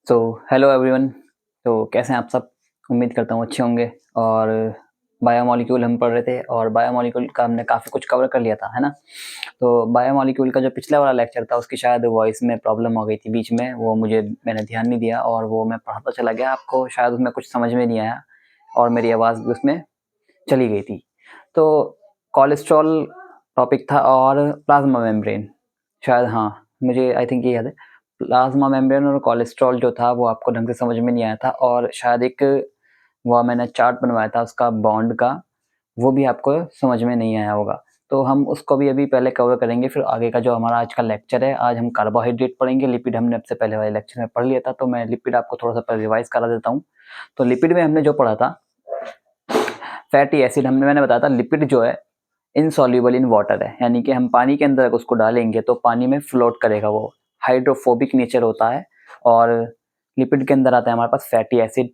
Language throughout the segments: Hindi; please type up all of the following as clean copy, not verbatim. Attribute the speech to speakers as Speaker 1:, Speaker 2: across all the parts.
Speaker 1: So hello everyone. तो कैसे हैं आप सब? उम्मीद करता हूँ अच्छे होंगे। और बायोमॉलिक्यूल हम पढ़ रहे थे और बायोमॉलिक्यूल का हमने काफ़ी कुछ कवर कर लिया था, है ना। तो बायोमॉलिक्यूल का जो पिछला वाला लेक्चर था उसकी शायद वॉइस में प्रॉब्लम हो गई थी बीच में, वो मैंने ध्यान नहीं दिया और वो मैं पढ़ाता चला गया, आपको शायद उसमें कुछ समझ में नहीं आया और मेरी आवाज़ भी उसमें चली गई थी। तो कोलेस्ट्रॉल टॉपिक था और प्लाज्मा मेम्ब्रेन, शायद, हाँ मुझे आई थिंक ये याद है। प्लाज्मा मेम्ब्रेन और कोलेस्ट्रॉल जो था वो आपको ढंग से समझ में नहीं आया था और शायद एक वो मैंने चार्ट बनवाया था उसका बॉन्ड का, वो भी आपको समझ में नहीं आया होगा। तो हम उसको भी अभी पहले कवर करेंगे, फिर आगे का जो हमारा आज का लेक्चर है, आज हम कार्बोहाइड्रेट पढ़ेंगे। लिपिड हमने सबसे पहले वाले लेक्चर में पढ़ लिया था, तो मैं लिपिड आपको थोड़ा सा रिवाइज करा देता हूँ। तो लिपिड में हमने जो पढ़ा था फैटी एसिड, मैंने बताया था लिपिड जो है इनसॉल्युबल इन वाटर है, यानी कि हम पानी के अंदर उसको डालेंगे तो पानी में फ्लोट करेगा, वो हाइड्रोफोबिक नेचर होता है। और लिपिड के अंदर आता है हमारे पास fatty acid,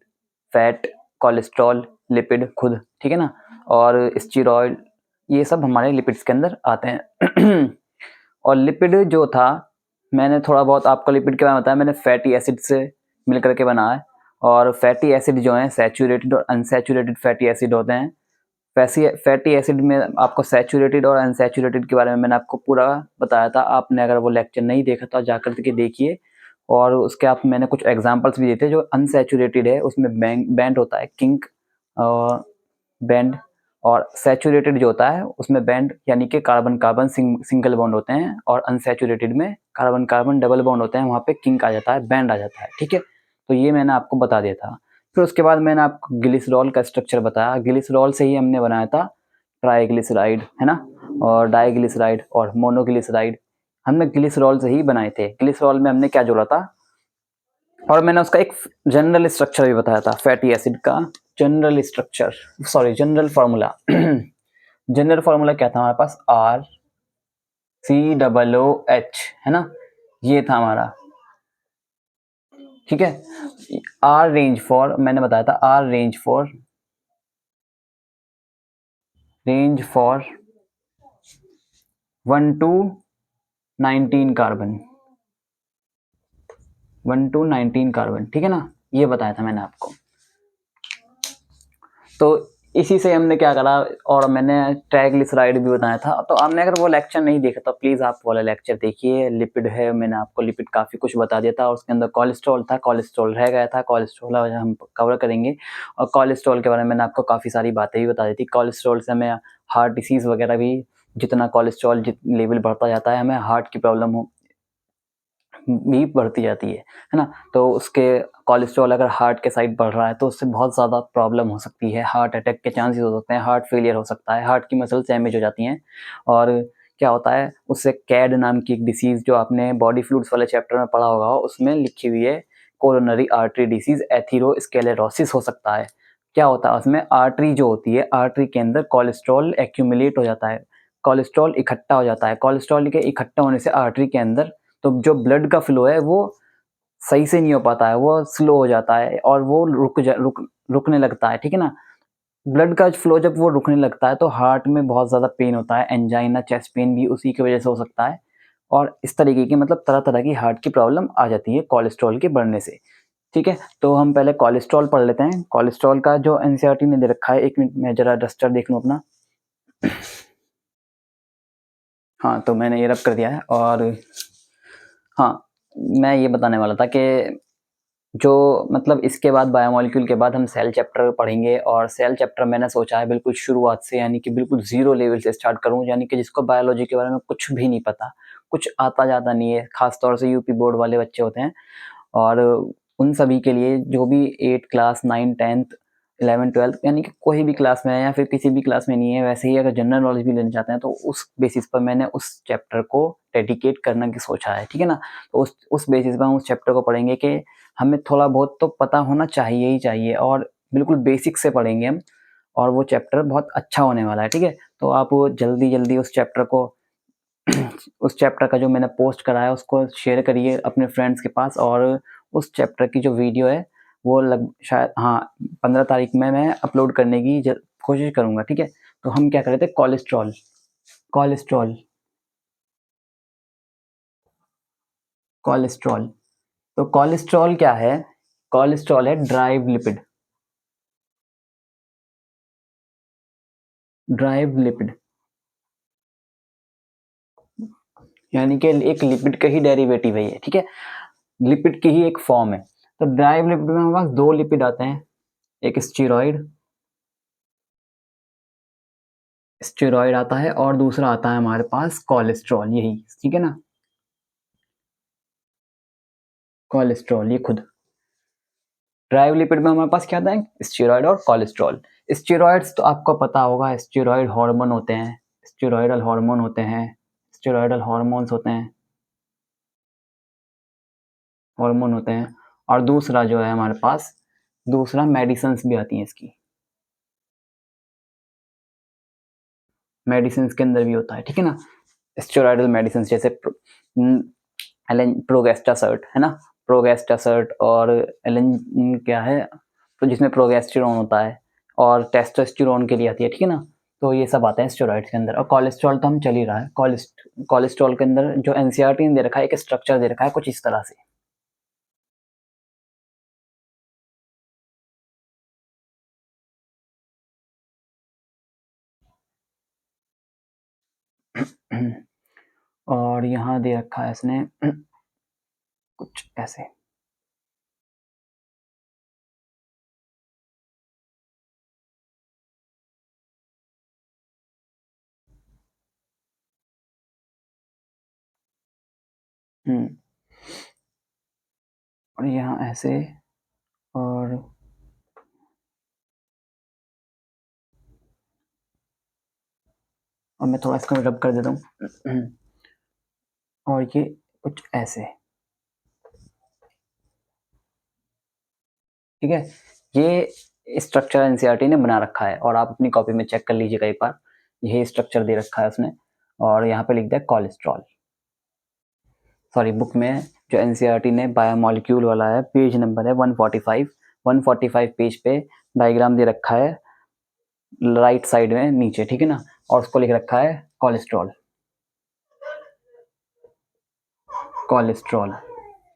Speaker 1: fat, cholesterol, lipid खुद, ठीक है ना, और स्टीरॉयड, ये सब हमारे लिपिड्स के अंदर आते हैं। और लिपिड जो था, मैंने थोड़ा बहुत आपको लिपिड के बारे में बताया, मैंने फैटी एसिड से मिल करके बना है। और फैटी एसिड जो है सैचुरेटेड और अनसैचुरेटेड फैटी एसिड होते हैं। फैटी एसिड में आपको सैचुरेटेड और अनसैचुरेटेड के बारे में मैंने आपको पूरा बताया था, आपने अगर वो लेक्चर नहीं देखा तो जाकर के देखिए। और उसके आप मैंने कुछ एग्जांपल्स भी दिए थे। जो अनसैचुरेटेड है उसमें बैंड होता है, किंक और बैंड। और सैचुरेटेड जो होता है उसमें बैंड यानी कि कार्बन कार्बन सिंगल बॉन्ड होते हैं, और अनसैचुरेटेड में कार्बन कार्बन डबल बॉन्ड होते हैं, वहाँ पे किंक आ जाता है, बैंड आ जाता है, ठीक है। तो ये मैंने आपको बता दिया था। फिर उसके बाद मैंने आपको ग्लिसरॉल का स्ट्रक्चर बताया। ग्लिसरॉल से ही हमने बनाया था ट्राइग्लिसराइड, है ना, और डाइग्लिसराइड और मोनोग्लिसराइड, हमने ग्लिसरॉल से ही बनाए थे। ग्लिसरॉल में हमने क्या जोड़ा था, और मैंने उसका एक जनरल स्ट्रक्चर भी बताया था फैटी एसिड का। General structure, sorry general formula. General formula क्या था हमारे पास, RCOOH, है ना, ये था हमारा, ठीक है। आर रेंज फॉर, मैंने बताया था R range for 1 to 19 carbon, 1 to 19 carbon, ठीक है ना, ये बताया था मैंने आपको। तो इसी से हमने क्या करा, और मैंने ट्राइग्लिसराइड भी बताया था। तो आपने अगर वो लेक्चर नहीं देखा तो प्लीज़ आप वाला लेक्चर देखिए। लिपिड है, मैंने आपको लिपिड काफ़ी कुछ बता दिया था, और उसके अंदर कोलेस्ट्रॉल था, कोलेस्ट्रॉल रह गया था, कोलेस्ट्रॉल हम कवर करेंगे। और कोलेस्ट्रॉल के बारे में मैंने आपको काफ़ी सारी बातें भी बता दी थी। कोलेस्ट्रॉल से हमें हार्ट डिसीज़ वगैरह भी, जितना कोलेस्ट्रॉल लेवल बढ़ता जाता है हमें हार्ट की प्रॉब्लम भी बढ़ती जाती है ना। तो उसके कोलेस्ट्रॉल अगर हार्ट के साइड बढ़ रहा है तो उससे बहुत ज़्यादा प्रॉब्लम हो सकती है, हार्ट अटैक के चांसेस हो सकते हैं, हार्ट फेलियर हो सकता है, हार्ट की मसल्स डैमेज हो जाती हैं। और क्या होता है उससे, कैड नाम की एक डिसीज़ जो आपने बॉडी फ्लूइड्स वाले चैप्टर में पढ़ा होगा, उसमें लिखी हुई है, कोरोनरी आर्टरी डिसीज़ एथेरोस्क्लेरोसिस हो सकता है। क्या होता है उसमें, आर्टरी जो होती है, आर्टरी के अंदर कोलेस्ट्रॉल एक्यूमुलेट हो जाता है, कोलेस्ट्रॉल इकट्ठा हो जाता है। कोलेस्ट्रॉल के इकट्ठा होने से आर्टरी के अंदर तो जो ब्लड का फ्लो है वो सही से नहीं हो पाता है, वो स्लो हो जाता है और वो रुकने लगता है, ठीक है ना। ब्लड का फ्लो जब वो रुकने लगता है तो हार्ट में बहुत ज़्यादा पेन होता है, एंजाइना, चेस्ट पेन भी उसी की वजह से हो सकता है। और इस तरीके की मतलब तरह-तरह की हार्ट की प्रॉब्लम आ जाती है कोलेस्ट्रॉल के बढ़ने से, ठीक है। तो हम पहले कोलेस्ट्रॉल पढ़ लेते हैं। कोलेस्ट्रॉल का जो एनसीईआरटी ने दे रखा है, 1 मिनट मैं ज़रा डस्टर देख लूँ अपना। हाँ, तो मैंने ये रब कर दिया है। और हाँ, मैं ये बताने वाला था कि जो मतलब इसके बाद बायोमॉलिक्यूल के बाद हम सेल चैप्टर पढ़ेंगे, और सेल चैप्टर मैंने सोचा है बिल्कुल शुरुआत से, यानी कि बिल्कुल ज़ीरो लेवल से स्टार्ट करूँ, यानी कि जिसको बायोलॉजी के बारे में कुछ भी नहीं पता, कुछ आता जाता नहीं है, ख़ास तौर से यूपी बोर्ड वाले बच्चे होते हैं। और उन सभी के लिए जो भी 8 क्लास, 9, 10th, 11, 12th, यानी कि कोई भी क्लास में है या फिर किसी भी क्लास में नहीं है, वैसे ही अगर जनरल नॉलेज भी लेना चाहते हैं तो उस बेसिस पर मैंने उस चैप्टर को डेडिकेट करना की सोचा है, ठीक है ना। तो उस बेसिस पर हम उस चैप्टर को पढ़ेंगे कि हमें थोड़ा बहुत तो पता होना चाहिए ही चाहिए, और बिल्कुल बेसिक से पढ़ेंगे हम, और वो चैप्टर बहुत अच्छा होने वाला है, ठीक है। तो आप जल्दी-जल्दी उस चैप्टर को उस चैप्टर का जो मैंने पोस्ट करा है उसको शेयर करिए अपने फ्रेंड्स के पास। और उस चैप्टर की जो वीडियो है वो शायद, हाँ, 15 तारीख में मैं अपलोड करने की कोशिश करूँगा, ठीक है। तो हम क्या कर रहे थे, कोलेस्ट्रॉल, कोलेस्ट्रॉल कोलेस्ट्रॉल। तो कोलेस्ट्रॉल क्या है? कोलेस्ट्रॉल है ड्राइव लिपिड। ड्राइव लिपिड यानी कि एक लिपिड का ही डेरिवेटिव है ये, ठीक है, लिपिड की ही एक फॉर्म है। तो ड्राइव लिपिड में हमारे पास दो लिपिड आते हैं, एक स्टेरॉइड स्टेरॉइड आता है और दूसरा आता है हमारे पास कोलेस्ट्रॉल, यही, ठीक है ना, कोलेस्ट्रॉल, ये खुद। ड्राइव लिपिड में हमारे पास क्या आता है? स्टेरॉइड और कोलेस्ट्रॉल। स्टेरॉइड्स तो आपको पता होगा, स्टेरॉइड हार्मोन होते हैं, स्टेरॉइडल हार्मोन होते हैं, स्टेरॉइडल हार्मोन्स होते हैं, हार्मोन होते हैं। और दूसरा जो है हमारे पास, दूसरा मेडिसिन्स भी आती हैं इसकी, मेडिसिन्स के अंदर भी होता है, ठीक है ना, स्टेरॉइडल मेडिसिन जैसे प्रोगेस्टासर्ट है ना, प्रोगेस्टासर्ट और एलन क्या है, तो जिसमें प्रोगेस्टेरॉन होता है और टेस्टोस्टेरोन के लिए आती है, ठीक है ना। तो ये सब आते हैं स्टेरॉइड्स के अंदर। और कोलेस्ट्रॉल तो हम चल ही रहा है, कोलेस्ट्रॉल के अंदर जो एनसीईआरटी ने दे रखा है, एक स्ट्रक्चर दे रखा है कुछ इस तरह से। और यहाँ दे रखा है इसने कुछ ऐसे। और यहाँ ऐसे, और मैं थोड़ा इसको रब कर देता हूँ और ये कुछ ऐसे, ठीक है। ये स्ट्रक्चर एनसीईआरटी ने बना रखा है और आप अपनी कॉपी में चेक कर लीजिएगा एक बार, यही स्ट्रक्चर दे रखा है उसने। और यहाँ पे लिख दिया कोलेस्ट्रॉल, सॉरी बुक में जो एनसीईआरटी ने बायोमोलिक्यूल वाला है, पेज नंबर है 145, 145 पेज पे डायग्राम दे रखा है राइट साइड में नीचे, ठीक है ना, और उसको लिख रखा है कोलेस्ट्रॉल, कोलेस्ट्रॉल,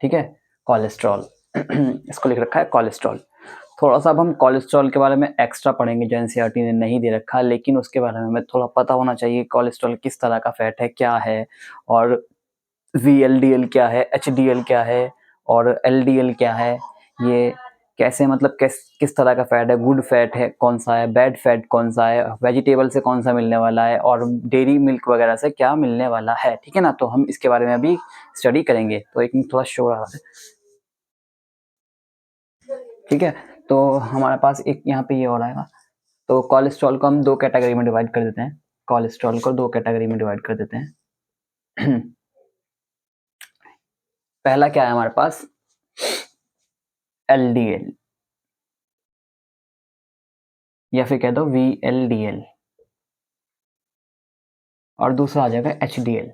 Speaker 1: ठीक है, कोलेस्ट्रॉल इसको लिख रखा है कोलेस्ट्रॉल। थोड़ा सा अब हम कोलेस्ट्रॉल के बारे में एक्स्ट्रा पढ़ेंगे जो एनसीईआरटी ने नहीं दे रखा, लेकिन उसके बारे में हमें थोड़ा पता होना चाहिए, कोलेस्ट्रॉल किस तरह का फैट है, क्या है, और वीएलडीएल क्या है, एचडीएल क्या है, और एलडीएल क्या है, ये कैसे, मतलब किस तरह का फैट है, गुड फैट है कौन सा है, बैड फैट कौन सा है, वेजिटेबल से कौन सा मिलने वाला है, और डेयरी मिल्क वगैरह से क्या मिलने वाला है, ठीक है ना। तो हम इसके बारे में अभी स्टडी करेंगे। तो एक मिनट, थोड़ा शोर आ रहा है, ठीक है। तो हमारे पास एक यहाँ पे ये हो रहा है। तो कोलेस्ट्रॉल को हम दो कैटेगरी में डिवाइड कर देते हैं, कोलेस्ट्रॉल को दो कैटेगरी में डिवाइड कर देते हैं। पहला क्या है हमारे पास? एलडीएल, या फिर कह दो वीएलडीएल, और दूसरा आ जाएगा HDL,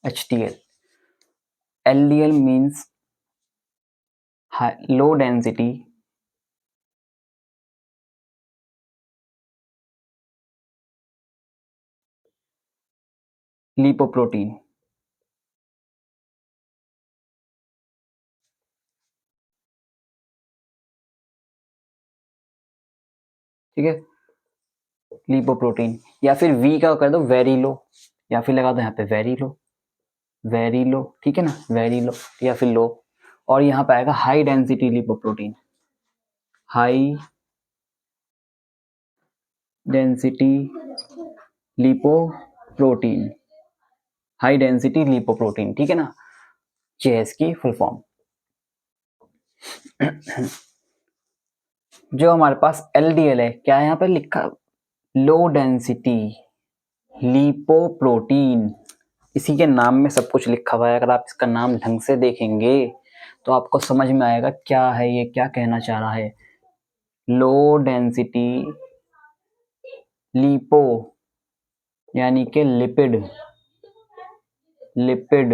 Speaker 1: HDL. LDL means low density lipoprotein, ठीक है, लिपोप्रोटीन। या फिर वी का कर दो वेरी लो, या फिर लगा दो यहाँ पे वेरी लो, वेरी लो, ठीक है ना, वेरी लो या फिर लो। और यहाँ पे आएगा high density lipoprotein, high density lipoprotein, high density lipoprotein, ठीक है ना, ये है इसकी फुल फॉर्म। जो हमारे पास एलडीएल है, क्या है यहाँ पे लिखा? लो डेंसिटी लिपोप्रोटीन, इसी के नाम में सब कुछ लिखा हुआ है। अगर आप इसका नाम ढंग से देखेंगे तो आपको समझ में आएगा क्या है ये, क्या कहना चाह रहा है। लो डेंसिटी लिपो यानी कि लिपिड, लिपिड,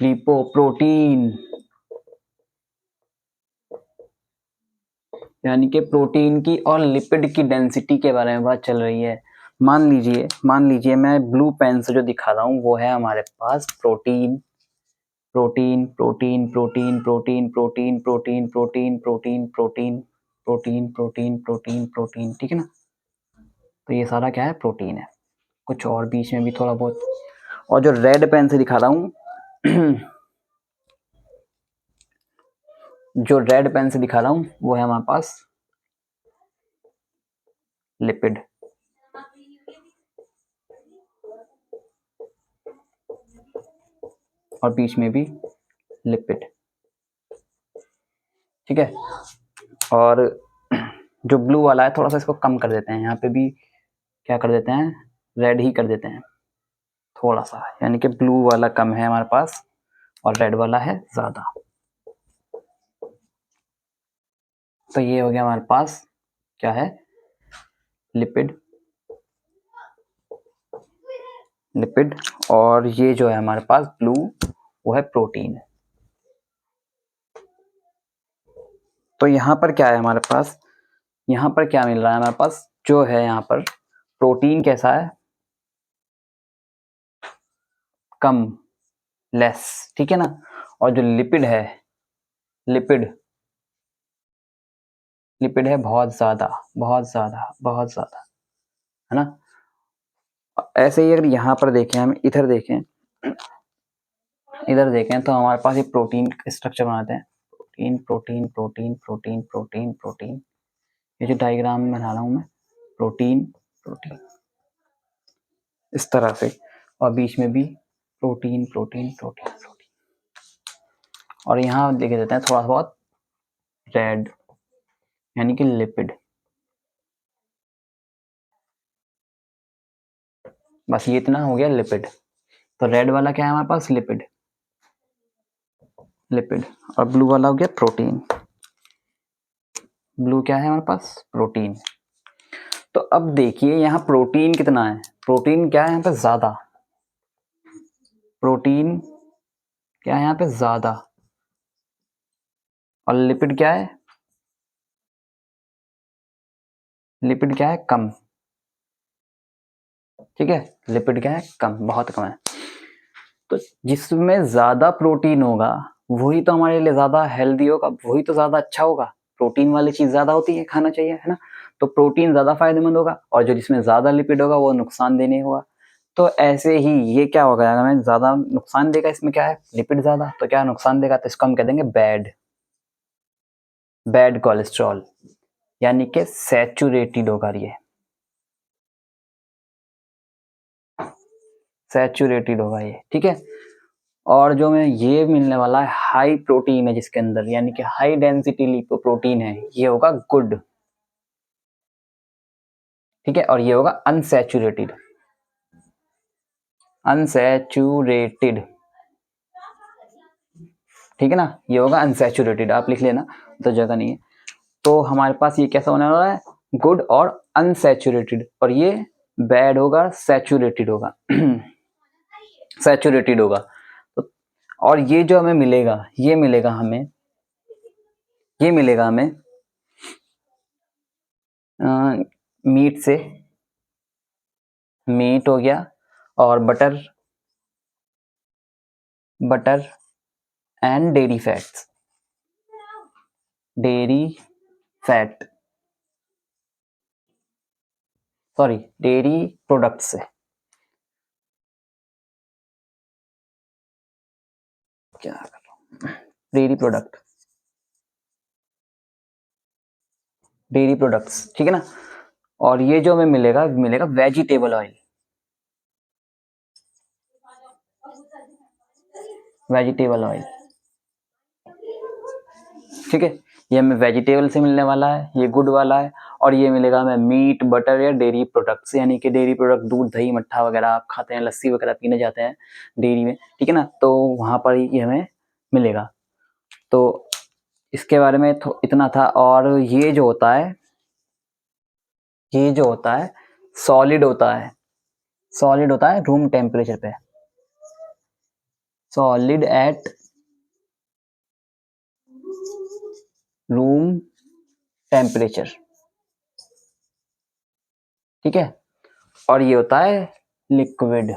Speaker 1: लिपोप्रोटीन यानी कि प्रोटीन की और लिपिड की डेंसिटी के बारे में बात चल रही है। मान लीजिए मैं ब्लू पेन से जो दिखा रहा हूँ वो है हमारे पास protein protein protein protein protein protein protein protein protein protein protein protein protein protein, ठीक है ना। तो ये सारा क्या है, प्रोटीन है। कुछ और बीच में भी थोड़ा बहुत, और जो रेड पेन से दिखा रहा हूँ जो रेड पेन से दिखा रहा हूँ वो है हमारे पास लिपिड। और बीच में भी लिपिड, ठीक है। और जो ब्लू वाला है थोड़ा सा इसको कम कर देते हैं, यहाँ पे भी क्या कर देते हैं, रेड ही कर देते हैं थोड़ा सा, यानी कि ब्लू वाला कम है हमारे पास और रेड वाला है ज्यादा। तो ये हो गया हमारे पास क्या है, लिपिड। लिपिड और ये जो है हमारे पास ब्लू वो है प्रोटीन। तो यहाँ पर क्या है हमारे पास, यहाँ पर क्या मिल रहा है हमारे पास, जो है यहाँ पर प्रोटीन कैसा है, कम, लेस, ठीक है ना। और जो लिपिड है, लिपिड लिपिड है बहुत ज्यादा बहुत ज्यादा बहुत ज्यादा, है ना। ऐसे ही अगर यहाँ पर देखें, हम इधर देखें तो हमारे पास ये प्रोटीन स्ट्रक्चर बनाते हैं, protein protein protein protein protein protein. ये जो डायग्राम में बना रहा हूँ मैं, प्रोटीन प्रोटीन इस तरह से, और बीच में भी प्रोटीन प्रोटीन प्रोटीन प्रोटीन। और यहाँ लिख देते हैं थोड़ा बहुत रेड, यानी कि लिपिड। बस ये इतना हो गया लिपिड। तो रेड वाला क्या है हमारे पास, लिपिड, लिपिड। और ब्लू वाला हो गया प्रोटीन। ब्लू क्या है हमारे पास, प्रोटीन। तो अब देखिए यहाँ प्रोटीन कितना है, प्रोटीन क्या है यहाँ पे ज्यादा, प्रोटीन क्या है यहाँ पे ज्यादा, और लिपिड क्या है, लिपिड क्या है, कम, ठीक है। लिपिड क्या है, कम, बहुत कम है। तो जिसमें ज्यादा प्रोटीन होगा वही तो हमारे लिए ज्यादा हेल्दी होगा, वही तो ज्यादा अच्छा होगा। प्रोटीन वाली चीज ज्यादा होती है, खाना चाहिए, है ना। तो प्रोटीन ज्यादा फायदेमंद होगा, और जो जिसमें ज्यादा लिपिड होगा वो नुकसान देने होगा। तो ऐसे ही ये क्या होगा, हमें ज्यादा नुकसान देगा, इसमें क्या है, लिपिड ज्यादा, तो क्या नुकसान देगा, तो इसको हम कह देंगे बैड, बैड कोलेस्ट्रॉल, यानी कि सैचुरेटेड होगा, ये सैचुरेटेड होगा ये, ठीक है। और जो में ये मिलने वाला है हाई प्रोटीन है जिसके अंदर, यानी कि हाई डेंसिटी लिपोप्रोटीन है, ये होगा गुड, ठीक है। और ये होगा अनसैचुरेटेड, अनसैचुरेटेड, ठीक है ना। ये होगा अनसैचुरेटेड, आप लिख लेना, तो जगह नहीं है। तो हमारे पास ये कैसा होने वाला है, गुड और अनसैचुरेटेड, और ये बैड होगा, सैचुरेटेड होगा सैचुरेटेड होगा। तो और ये जो हमें मिलेगा, ये मिलेगा हमें, ये मिलेगा हमें मीट से, मीट हो गया, और butter, butter and dairy fats, dairy fat, sorry dairy product से, क्या कर रहा हूँ, डेयरी प्रोडक्ट, डेयरी प्रोडक्ट्स, ठीक है ना। और ये जो हमें मिलेगा, मिलेगा वेजिटेबल ऑयल, वेजिटेबल ऑयल, ठीक है। ये हमें वेजिटेबल से मिलने वाला है, ये गुड वाला है। और ये मिलेगा हमें मीट, बटर या डेयरी प्रोडक्ट्स, यानी कि डेयरी प्रोडक्ट, दूध, दही, मट्ठा वगैरह आप खाते हैं, लस्सी वगैरह पीने जाते हैं डेयरी में, ठीक है ना। तो वहां पर ये हमें मिलेगा। तो इसके बारे में इतना था। और ये जो होता है, ये जो होता है सॉलिड होता है, सॉलिड होता है रूम टेम्परेचर पे, सॉलिड एट रूम टेम्परेचर, ठीक है। और ये होता है लिक्विड,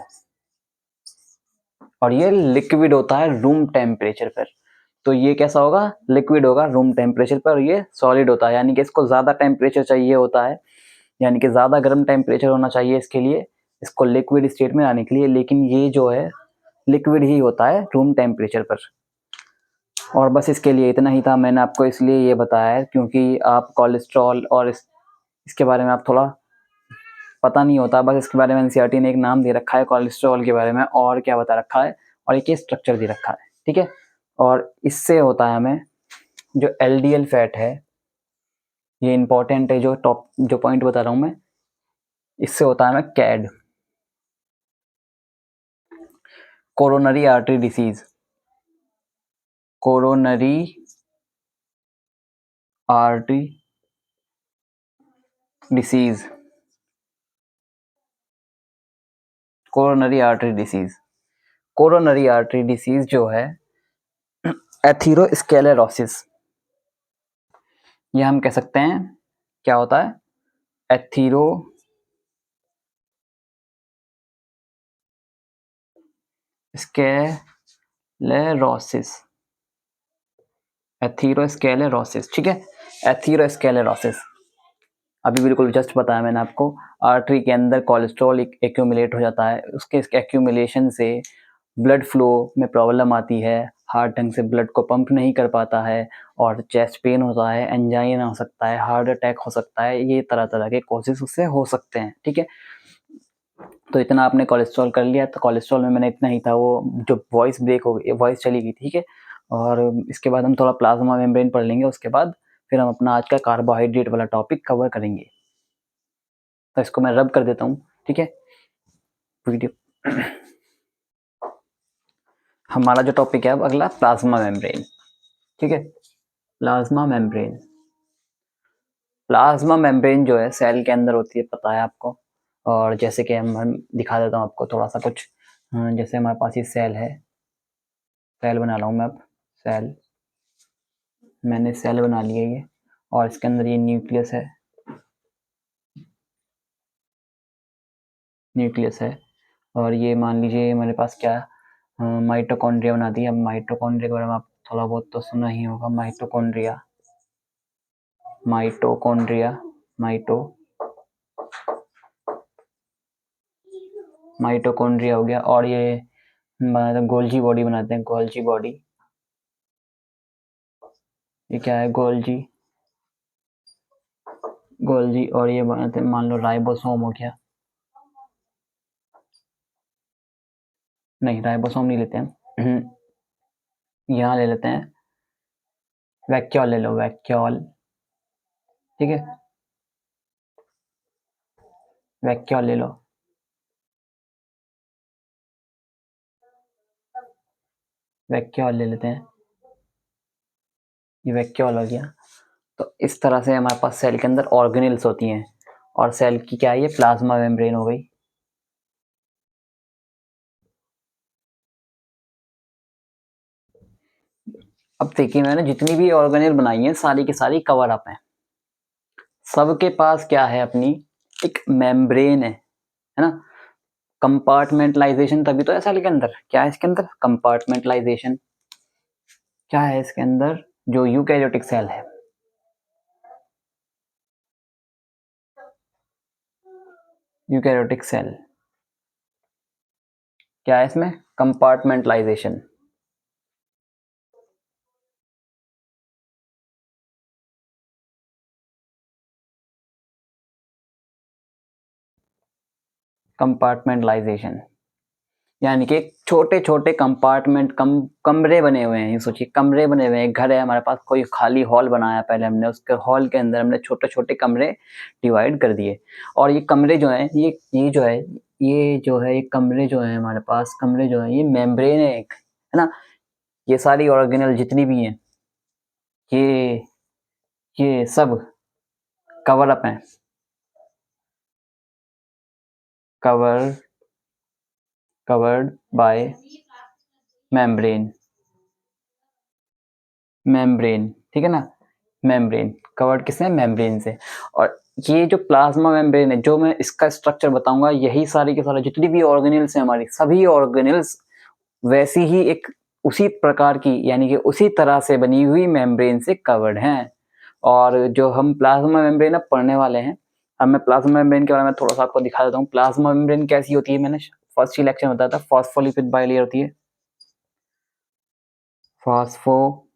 Speaker 1: और ये लिक्विड होता है रूम टेम्परेचर पर। तो ये कैसा होगा, लिक्विड होगा रूम टेम्परेचर पर, और ये सॉलिड होता है, यानी कि इसको ज़्यादा टेम्परेचर चाहिए होता है, यानी कि ज़्यादा गर्म टेम्परेचर होना चाहिए इसके लिए, इसको लिक्विड स्टेट में आने के लिए, लेकिन ये जो है लिक्विड ही होता है रूम टेम्परेचर पर। और बस इसके लिए इतना ही था, मैंने आपको इसलिए ये बताया है क्योंकि आप कोलेस्ट्रॉल और इसके बारे में आप थोड़ा पता नहीं होता, बस इसके बारे में एनसीईआरटी ने एक नाम दे रखा है कोलेस्ट्रॉल के बारे में, और क्या बता रखा है, और एक स्ट्रक्चर दे रखा है, ठीक है। और इससे होता है हमें जो एलडीएल फैट है, ये इंपॉर्टेंट है, जो पॉइंट बता रहा हूँ मैं, इससे होता है हमें CAD, coronary artery disease, coronary artery disease, coronary artery disease, coronary artery disease जो है एथीरोस्क्लेरोसिस, ये हम कह सकते हैं क्या होता है, एथीरोस्क्लेरोसिस, एथीरोस्क्लेरोसिस, ठीक है, एथीरोस्क्लेरोसिस। अभी बिल्कुल जस्ट बताया मैंने आपको, आर्टरी के अंदर कोलेस्ट्रॉल एक्यूमुलेट हो जाता है, उसके एक्यूमुलेशन से ब्लड फ्लो में प्रॉब्लम आती है, हार्ट ढंग से ब्लड को पंप नहीं कर पाता है, और चेस्ट पेन होता है, एंजाइना हो सकता है, हार्ट अटैक हो सकता है, ये तरह तरह के कॉजेज उससे हो सकते हैं, ठीक है। तो इतना आपने कोलेस्ट्रॉल कर लिया, तो कोलेस्ट्रॉल में मैंने इतना ही था, वो जो वॉइस ब्रेक हो गई, वॉइस चली गई, ठीक है। और इसके बाद हम थोड़ा प्लाज्मा मेम्ब्रेन पढ़ लेंगे, उसके बाद फिर हम अपना आज का कार्बोहाइड्रेट वाला टॉपिक कवर करेंगे। तो इसको मैं रब कर देता हूँ, ठीक है, वीडियो। हमारा जो टॉपिक है अब अगला प्लाज्मा मेम्ब्रेन, ठीक है, प्लाज्मा मेम्ब्रेन। प्लाज्मा मेम्ब्रेन जो है सेल के अंदर होती है, पता है आपको। और जैसे कि हम दिखा देता हूँ आपको थोड़ा सा कुछ, जैसे हमारे पास ये सेल है, सेल बना रहा हूँ मैं अब, सेल, मैंने सेल बना लिया ये, और इसके अंदर ये न्यूक्लियस है, न्यूक्लियस है, और ये मान लीजिए मेरे पास क्या माइटोकॉन्ड्रिया बना दी। अब माइटोकॉन्ड्रिया के बारे में आप थोड़ा बहुत तो सुना ही होगा, माइटोकॉन्ड्रिया, माइटोकॉन्ड्रिया, माइटोकॉन्ड्रिया हो गया। और ये गोल्जी बॉडी बनाते हैं, गोल्जी बॉडी, ये क्या है, गोल्जी, गोल्जी। और ये बनाते हैं, मान लो राइबोसोम हो गया, नहीं राइबोसोम नहीं लेते हैं, यहाँ ले लेते हैं वैक्यूल, ले लो वैक्यूल, ठीक है, वैक्यूल ले लो, वैक्यूल ले लेते हैं, ये वैक्यूल हो गया। तो इस तरह से हमारे पास सेल के अंदर ऑर्गेनेल्स होती हैं, और सेल की क्या है, ये प्लाज्मा मेम्ब्रेन हो गई। अब देखिए मैंने जितनी भी ऑर्गेनेल बनाई हैं सारी की सारी कवर अप हैं, सबके पास क्या है, अपनी एक मेम्ब्रेन है ना। कंपार्टमेंटलाइजेशन तभी तो है सेल के अंदर, क्या है इसके अंदर, कंपार्टमेंटलाइजेशन। क्या है इसके अंदर, जो यूकैरियोटिक सेल है, यूकैरियोटिक सेल, क्या है इसमें, कंपार्टमेंटलाइजेशन। कंपार्टमेंटलाइजेशन यानी कि छोटे छोटे कंपार्टमेंट, कमरे बने हुए हैं, ये सोचिए कमरे बने हुए हैं, एक घर है हमारे पास, कोई खाली हॉल बनाया पहले हमने, उसके हॉल के अंदर हमने छोटे छोटे कमरे डिवाइड कर दिए। और ये कमरे जो हैं, ये कमरे जो हैं हमारे पास, कमरे जो हैं ये मेम्ब्रेन है एक, है ना। ये सारी ऑर्गेनल जितनी भी हैं, ये ये सब कवर अप हैं, cover covered by membrane, membrane, ठीक है ना, मेम्ब्रेन कवर्ड किससे, मेम्ब्रेन से। और ये जो प्लाज्मा मेम्ब्रेन है, जो मैं इसका स्ट्रक्चर बताऊंगा, यही सारी के सारे जितनी भी ऑर्गेनेल्स हैं हमारी, सभी ऑर्गेनेल्स वैसी ही एक उसी प्रकार की, यानी कि उसी तरह से बनी हुई मेम्ब्रेन से कवर्ड हैं। और जो हम प्लाज्मा मेम्ब्रेन अब पढ़ने वाले हैं, अब मैं प्लाज्मा मेम्ब्रेन के बारे में थोड़ा सा आपको दिखा देता हूँ। प्लाज्मा मेम्ब्रेन कैसी होती है, मैंने फर्स्ट ही लेक्चर में बताया था, फॉस्फोलिपिड बाइलेयर होती है। Phospholipid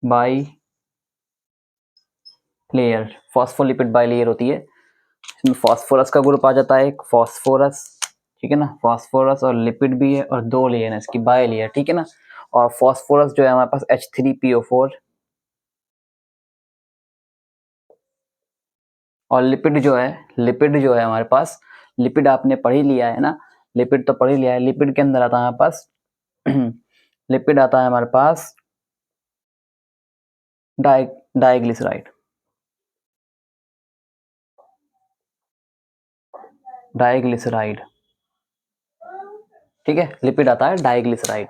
Speaker 1: by layer, phospholipid bilayer होती है। इसमें फास्फोरस का ग्रुप आ जाता है, एक फास्फोरस, ठीक है ना, फास्फोरस और लिपिड भी है, और 2 लेयर है इसकी, बाई लेयर, ठीक है ना। और फास्फोरस जो है हमारे पास H3PO4, और लिपिड जो है हमारे पास, लिपिड आपने पढ़ ही लिया है ना, लिपिड तो पढ़ ही लिया है। लिपिड के अंदर आता है हमारे पास लिपिड आता है हमारे पास डाइग्लिसराइड, डाइग्लिसराइड, ठीक है, लिपिड आता है डाइग्लिसराइड।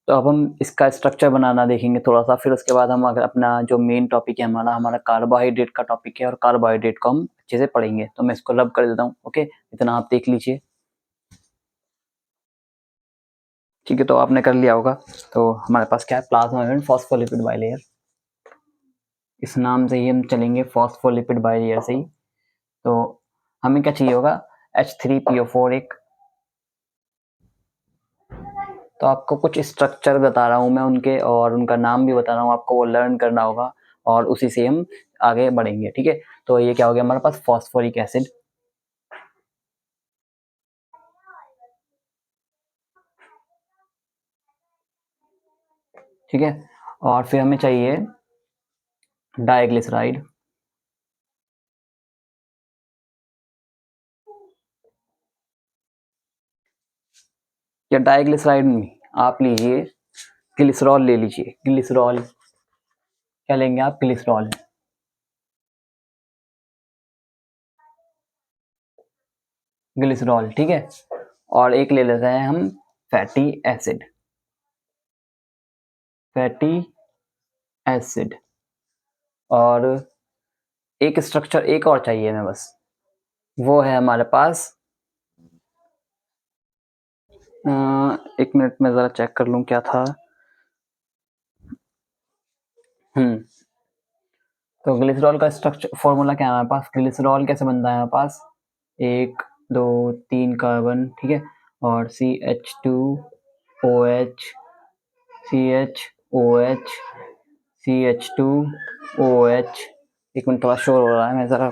Speaker 1: तो अब हम इसका स्ट्रक्चर बनाना देखेंगे थोड़ा सा, फिर उसके बाद हम अगर अपना जो मेन टॉपिक है हमारा कार्बोहाइड्रेट का टॉपिक है, और कार्बोहाइड्रेट को हम अच्छे से पढ़ेंगे। तो मैं इसको रब कर देता हूँ, ओके, इतना आप देख लीजिए, ठीक है। तो आपने कर लिया होगा। तो हमारे पास क्या है, प्लाज्मा मेम्ब्रेन फॉस्फोलिपिड बाइलेयर, इस नाम से ही हम चलेंगे, फॉस्फोलिपिड बाइलेयर से ही। तो हमें क्या चाहिए होगा, H3PO4 एक। तो आपको कुछ स्ट्रक्चर बता रहा हूँ मैं उनके, और उनका नाम भी बता रहा हूँ आपको, वो लर्न करना होगा, और उसी से हम आगे बढ़ेंगे, ठीक है। तो ये क्या हो गया हमारे पास, फॉस्फोरिक एसिड, ठीक है। और फिर हमें चाहिए डाइग्लिसराइड, या डाइग्लिसराइड में आप लीजिए ग्लिसरॉल, ले लीजिए ग्लिसरॉल, क्या लेंगे आप, ग्लिसरॉल, ग्लिसरॉल, ठीक है। और एक ले लेते हैं हम फैटी एसिड, फैटी एसिड। और एक स्ट्रक्चर एक और चाहिए हमें बस, वो है हमारे पास, एक मिनट में जरा चेक कर लूं क्या था। तो ग्लिसरॉल का स्ट्रक्चर फॉर्मूला क्या है हमारे पास, ग्लिसरॉल कैसे बनता है हमारे पास, 1 2 3 कार्बन, ठीक है, और CH2OH, CHOH, CH2OH। एक मिनट, थोड़ा शोर हो रहा है, मैं जरा,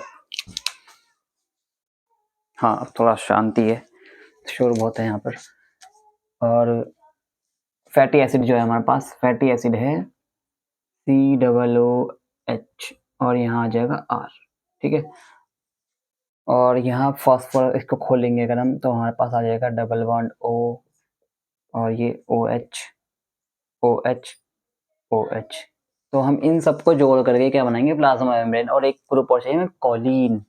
Speaker 1: हाँ अब थोड़ा शांति है, शोर बहुत है यहाँ पर। और फैटी एसिड जो है हमारे पास, फैटी एसिड है COOH, और यहाँ आ जाएगा R, ठीक है। और यहाँ फॉस्फोरस, इसको खोलेंगे अगर हम, तो हमारे पास आ जाएगा डबल बॉन्ड O, और ये OH, OH, OH। तो हम इन सबको जोड़ करके क्या बनाएंगे, प्लाज्मा मेम्ब्रेन। और एक ग्रुप और चाहिए हमें, कोलिन,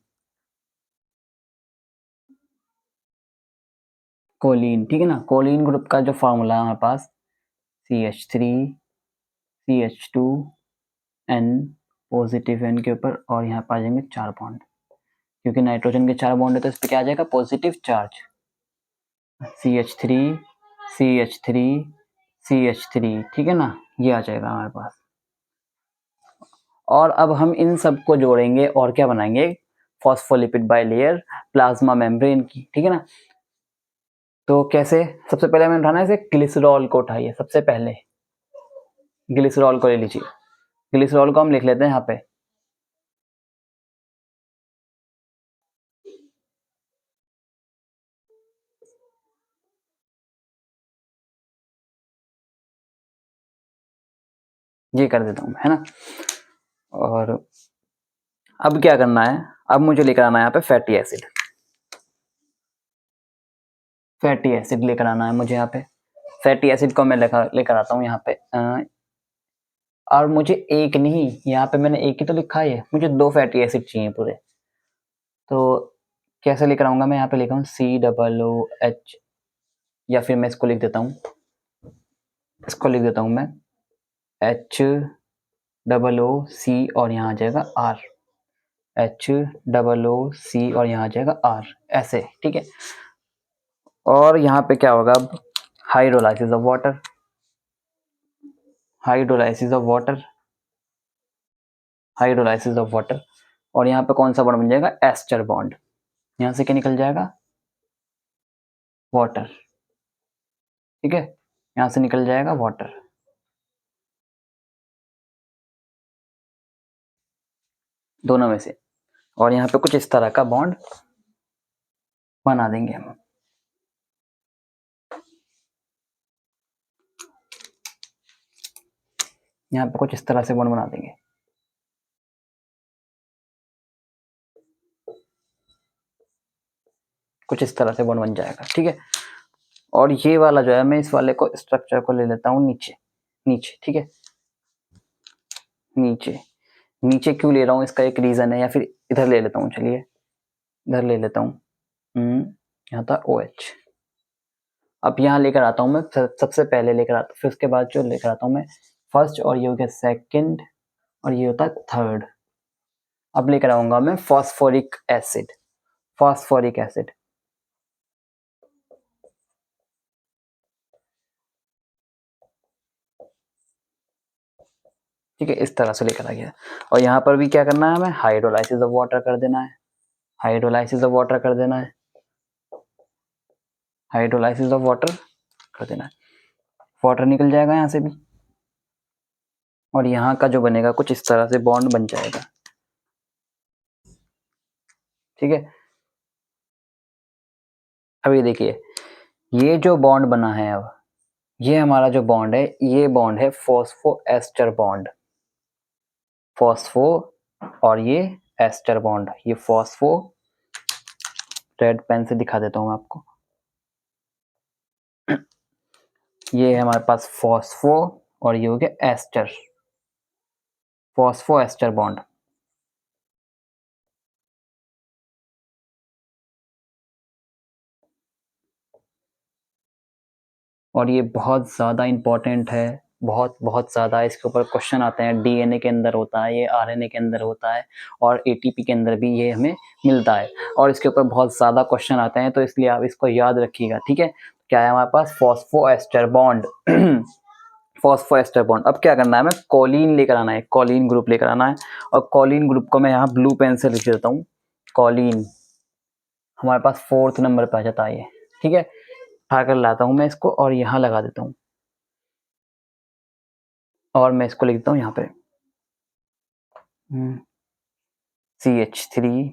Speaker 1: कोलिन, ठीक है ना। कोलिन ग्रुप का जो फॉर्मूला है हमारे पास, CH3, CH2N, पॉजिटिव N के ऊपर, और यहाँ पर आ जाएंगे 4 बॉन्ड, क्योंकि नाइट्रोजन के 4 बॉन्ड है, तो इस पर क्या आ जाएगा, positive charge, CH3, CH3, CH3, ठीक है ना, ये आ जाएगा हमारे पास। और अब हम इन सबको जोड़ेंगे और क्या बनाएंगे, फॉस्फोलिपिड बाइलेयर प्लाज्मा मेम्ब्रेन की, ठीक है ना। तो कैसे, सबसे पहले हमें उठाना है इसे, ग्लिसरॉल को उठाइए, सबसे पहले ग्लिसरॉल को ले लीजिए, ग्लिसरॉल को हम लिख लेते हैं यहाँ पे, ये कर देता हूँ, है ना। और अब क्या करना है, अब मुझे लेकर आना है यहाँ पे फैटी एसिड, फैटी एसिड लेकर आना है मुझे यहाँ पे। फैटी एसिड को मैं लेकर आता हूँ यहाँ पे, और मुझे एक नहीं, यहाँ पे मैंने एक ही तो लिखा है, मुझे 2 फैटी एसिड चाहिए पूरे। तो कैसे लेकर आऊंगा, मैं यहाँ पे लिखा हूँ COOH, या फिर मैं इसको लिख देता हूँ, इसको लिख देता हूँ मैं HOOC और यहाँ आ जाएगा R, HOOC और यहाँ आ जाएगा R, ऐसे, ठीक है। और यहाँ पे क्या होगा अब, hydrolysis of water, hydrolysis of water, hydrolysis of water. और यहाँ पे कौन सा बॉन्ड बन जाएगा, एस्टर बॉन्ड। यहाँ से क्या निकल जाएगा, वाटर, ठीक है, यहाँ से निकल जाएगा वाटर। दोनों में से। और यहाँ पे कुछ इस तरह का बॉन्ड बना देंगे हम। यहाँ पे कुछ इस तरह से बॉन्ड बना देंगे। कुछ इस तरह से बॉन्ड बन जाएगा, ठीक है। और ये वाला जो है, मैं इस वाले को स्ट्रक्चर को ले लेता हूँ नीचे, नीचे, ठीक है, नीचे। नीचे क्यों ले रहा हूँ, इसका एक रीजन है, या फिर इधर ले लेता हूँ, चलिए इधर ले लेता हूँ। यहाँ था OH। अब यहाँ लेकर आता हूँ मैं, सबसे पहले लेकर आता हूँ, फिर उसके बाद जो लेकर आता हूँ मैं फर्स्ट, और ये हो गया सेकंड, और ये होता है थर्ड। अब लेकर आऊंगा मैं फॉस्फोरिक एसिड, फॉस्फोरिक एसिड, ठीक है, इस तरह से लेकर आ गया। और यहाँ पर भी क्या करना है हमें, हाइड्रोलाइसिस ऑफ वाटर कर देना है, हाइड्रोलाइसिस ऑफ वाटर कर देना है, हाइड्रोलाइसिस ऑफ वाटर कर देना है। वाटर निकल जाएगा यहाँ से भी, और यहाँ का जो बनेगा कुछ इस तरह से बॉन्ड बन जाएगा, ठीक है। अभी देखिए, ये जो बॉन्ड बना है, अब ये हमारा जो बॉन्ड है, ये बॉन्ड है फॉस्फो एस्टर बॉन्ड, फॉस्फो और ये एस्टर बॉन्ड, ये फॉस्फो, रेड पेन से दिखा देता हूँ मैं आपको। ये है हमारे पास फॉस्फो, और ये हो गया एस्टर, फॉस्फो एस्टर बॉन्ड। और ये बहुत ज़्यादा इम्पोर्टेंट है, बहुत बहुत ज़्यादा। इसके ऊपर क्वेश्चन आते हैं, DNA के अंदर होता है, ये RNA के अंदर होता है, और ATP के अंदर भी ये हमें मिलता है, और इसके ऊपर बहुत ज़्यादा क्वेश्चन आते हैं, तो इसलिए आप इसको याद रखिएगा, ठीक है। क्या है हमारे पास, phospho ester bond, phospho ester bond. अब क्या करना है, हमें कॉलिन लेकर आना है, कॉलिन ग्रुप लेकर आना है, और कॉलिन ग्रुप को मैं यहाँ ब्लू पेन से लिख देता हूँ, कॉलिन हमारे पास 4th नंबर पे आ जाता है ये, ठीक है। उठा कर लाता हूँ मैं इसको, और यहाँ लगा देता हूँ, और मैं इसको लिख देता हूँ यहाँ पे CH3,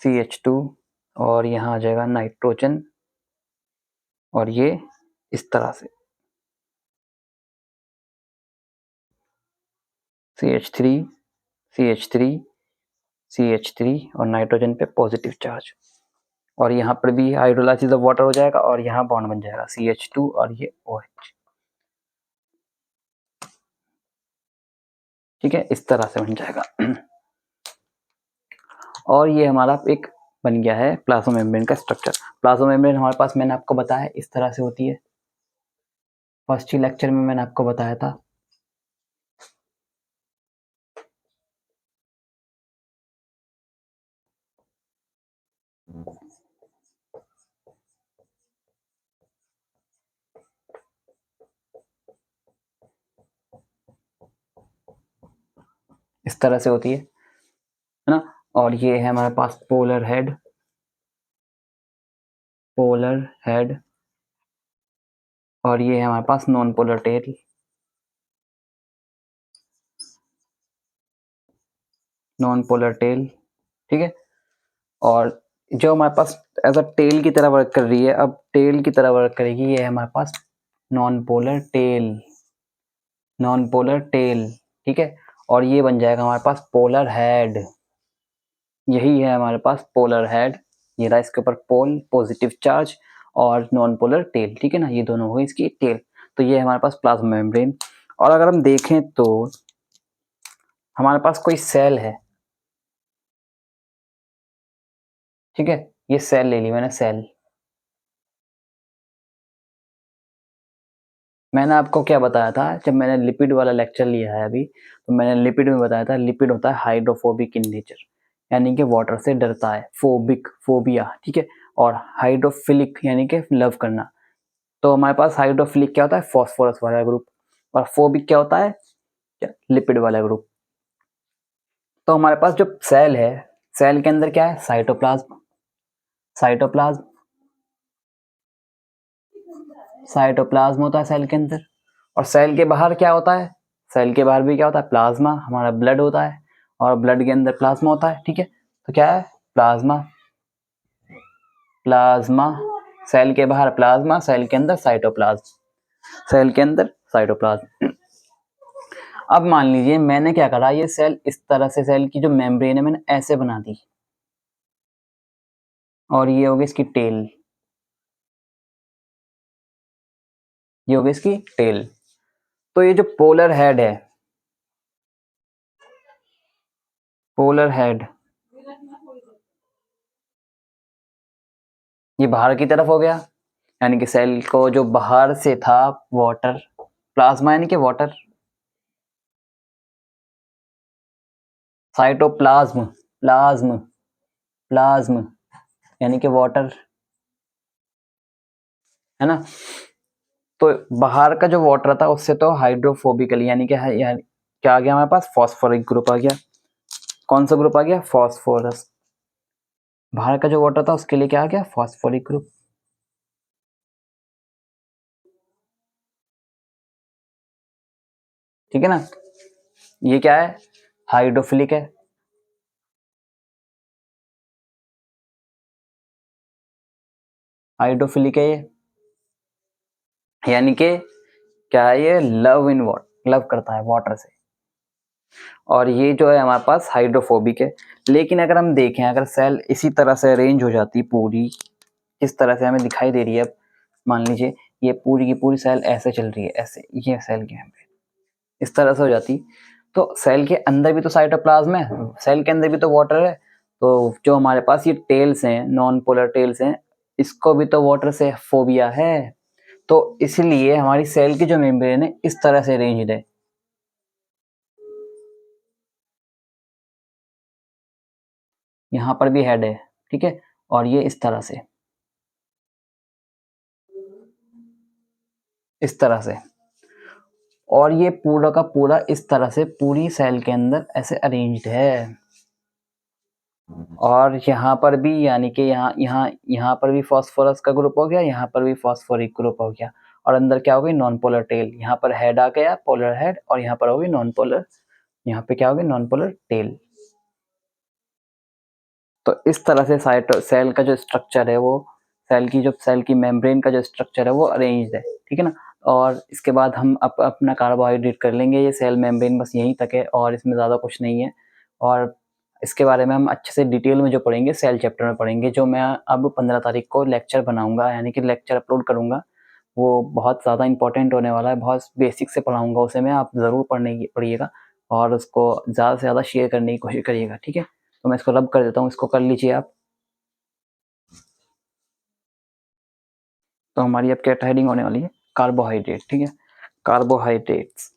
Speaker 1: CH2, और यहाँ आ जाएगा नाइट्रोजन, और ये इस तरह से CH3, CH3, CH3, और नाइट्रोजन पे पॉजिटिव चार्ज, और यहाँ पर भी हाइड्रोलाइसिस ऑफ वाटर हो जाएगा, और यहाँ बॉन्ड बन जाएगा CH2 और ये OH, ठीक है, इस तरह से बन जाएगा। और ये हमारा एक बन गया है प्लाज्मा मेम्ब्रेन का स्ट्रक्चर। प्लाज्मा मेम्ब्रेन हमारे पास, मैंने आपको बताया, इस तरह से होती है, फर्स्ट ही लेक्चर में मैंने आपको बताया था। इस तरह से होती है ना। और ये है हमारे पास पोलर हेड, पोलर हेड, और ये है हमारे पास non polar tail, non polar tail, ठीक है। और जो हमारे पास एज अ टेल की तरह वर्क कर रही है, अब टेल की तरह वर्क करेगी, ये है हमारे पास non polar tail, non polar tail, ठीक है। और ये बन जाएगा हमारे पास पोलर हेड, यही है हमारे पास पोलर हेड। ये रहा इसके ऊपर पोल, पॉजिटिव चार्ज, और नॉन पोलर टेल, ठीक है ना, ये दोनों हुई इसकी टेल। तो ये हमारे पास प्लाज्मा मेम्ब्रेन। और अगर हम देखें तो हमारे पास कोई सेल है, ठीक है, ये सेल ले ली मैंने, सेल, मैंने आपको क्या बताया था जब मैंने लिपिड वाला लेक्चर लिया है अभी, तो मैंने लिपिड में बताया था लिपिड होता है हाइड्रोफोबिक इन नेचर, यानी कि वाटर से डरता है, फोबिक फोबिया, ठीक है। और हाइड्रोफिलिक यानी कि लव करना। तो हमारे पास हाइड्रोफिलिक क्या होता है, फॉस्फोरस वाला ग्रुप, और फोबिक क्या होता है, लिपिड वाला ग्रुप। तो हमारे पास जो सेल है, सेल के अंदर क्या है, साइटोप्लाज्म, साइटोप्लाज्म, साइटोप्लाज्म होता है सेल के अंदर। और सेल के बाहर क्या होता है, सेल के बाहर भी क्या होता है, प्लाज्मा, हमारा ब्लड होता है, और ब्लड के अंदर प्लाज्मा होता है, ठीक है। तो क्या है, प्लाज्मा, प्लाज्मा, सेल के बाहर प्लाज्मा, सेल के अंदर साइटोप्लाज्म, सेल के अंदर साइटोप्लाज्म। अब मान लीजिए मैंने क्या करा, ये सेल इस तरह से, सेल की जो मेम्ब्रेन है मैंने ऐसे बना दी, और ये होगी इसकी टेल, ये होगी इसकी टेल। तो ये जो पोलर हेड है, पोलर हेड, ये बाहर की तरफ हो गया, यानी कि सेल को जो बाहर से था वाटर, प्लाज्मा यानी कि वाटर, साइटोप्लाज्म, प्लाज्म, प्लाज्म यानी कि वाटर, है ना। तो बाहर का जो वाटर था उससे तो हाइड्रोफोबिकली यानी कि क्या आ गया हमारे पास, फॉस्फोरिक ग्रुप आ गया। कौन सा ग्रुप आ गया, फॉस्फोरस। बाहर का जो वाटर था उसके लिए क्या आ गया, फॉस्फोरिक ग्रुप। ठीक है ना। ये क्या है, हाइड्रोफिलिक है, हाइड्रोफिलिक है ये, यानी कि क्या है, ये लव इन वाटर, लव करता है वाटर से। और ये जो है हमारे पास हाइड्रोफोबिक है। लेकिन अगर हम देखें, अगर सेल इसी तरह से अरेंज हो जाती पूरी, इस तरह से हमें दिखाई दे रही है, अब मान लीजिए ये पूरी की पूरी सेल ऐसे चल रही है, ऐसे, ये सेल की मेम्ब्रेन इस तरह से हो जाती, तो सेल के अंदर भी तो साइटोप्लाज्म है, सेल के अंदर भी तो वाटर है। तो जो हमारे पास ये टेल्स हैं, नॉन पोलर टेल्स हैं, इसको भी तो वाटर से फोबिया है। तो इसलिए हमारी सेल की जो मेम्ब्रेन है इस तरह से अरेंज्ड है। यहाँ पर भी हेड है, ठीक है, और ये इस तरह से, इस तरह से, और ये पूरा का पूरा इस तरह से पूरी सेल के अंदर ऐसे अरेंज्ड है। और यहाँ पर भी, यानी कि यहाँ यहाँ यहाँ पर भी फास्फोरस का ग्रुप हो गया, यहाँ पर भी फास्फोरिक ग्रुप हो गया, और अंदर क्या हो गई, नॉन पोलर टेल। यहाँ पर हेड आ गया, पोलर हेड, और यहाँ पर होगी नॉन पोलर, यहाँ पे क्या होगी, नॉन पोलर टेल। तो इस तरह से सेल का जो स्ट्रक्चर है वो, सेल की जो, सेल की मेम्ब्रेन का जो स्ट्रक्चर है वो अरेंज्ड है, ठीक है ना। और इसके बाद हम अपना कार्बोहाइड्रेट कर लेंगे, ये सेल मेम्ब्रेन बस यहीं तक है और इसमें ज़्यादा कुछ नहीं है। और इसके बारे में हम अच्छे से डिटेल में जो पढ़ेंगे सेल चैप्टर में पढ़ेंगे, जो मैं अब 15 तारीख को लेक्चर बनाऊंगा, यानी कि लेक्चर अपलोड करूंगा। वो बहुत ज़्यादा इंपॉर्टेंट होने वाला है, बहुत बेसिक से पढ़ाऊंगा उसे मैं, आप ज़रूर पढ़िएगा और उसको ज़्यादा से ज़्यादा शेयर करने की कोशिश करिएगा, ठीक है। तो मैं इसको रब कर देता हूँ, इसको कर लीजिए आप। तो हमारी अब क्या हेडिंग होने वाली है, कार्बोहाइड्रेट, ठीक है। कार्बोहाइड्रेट्स,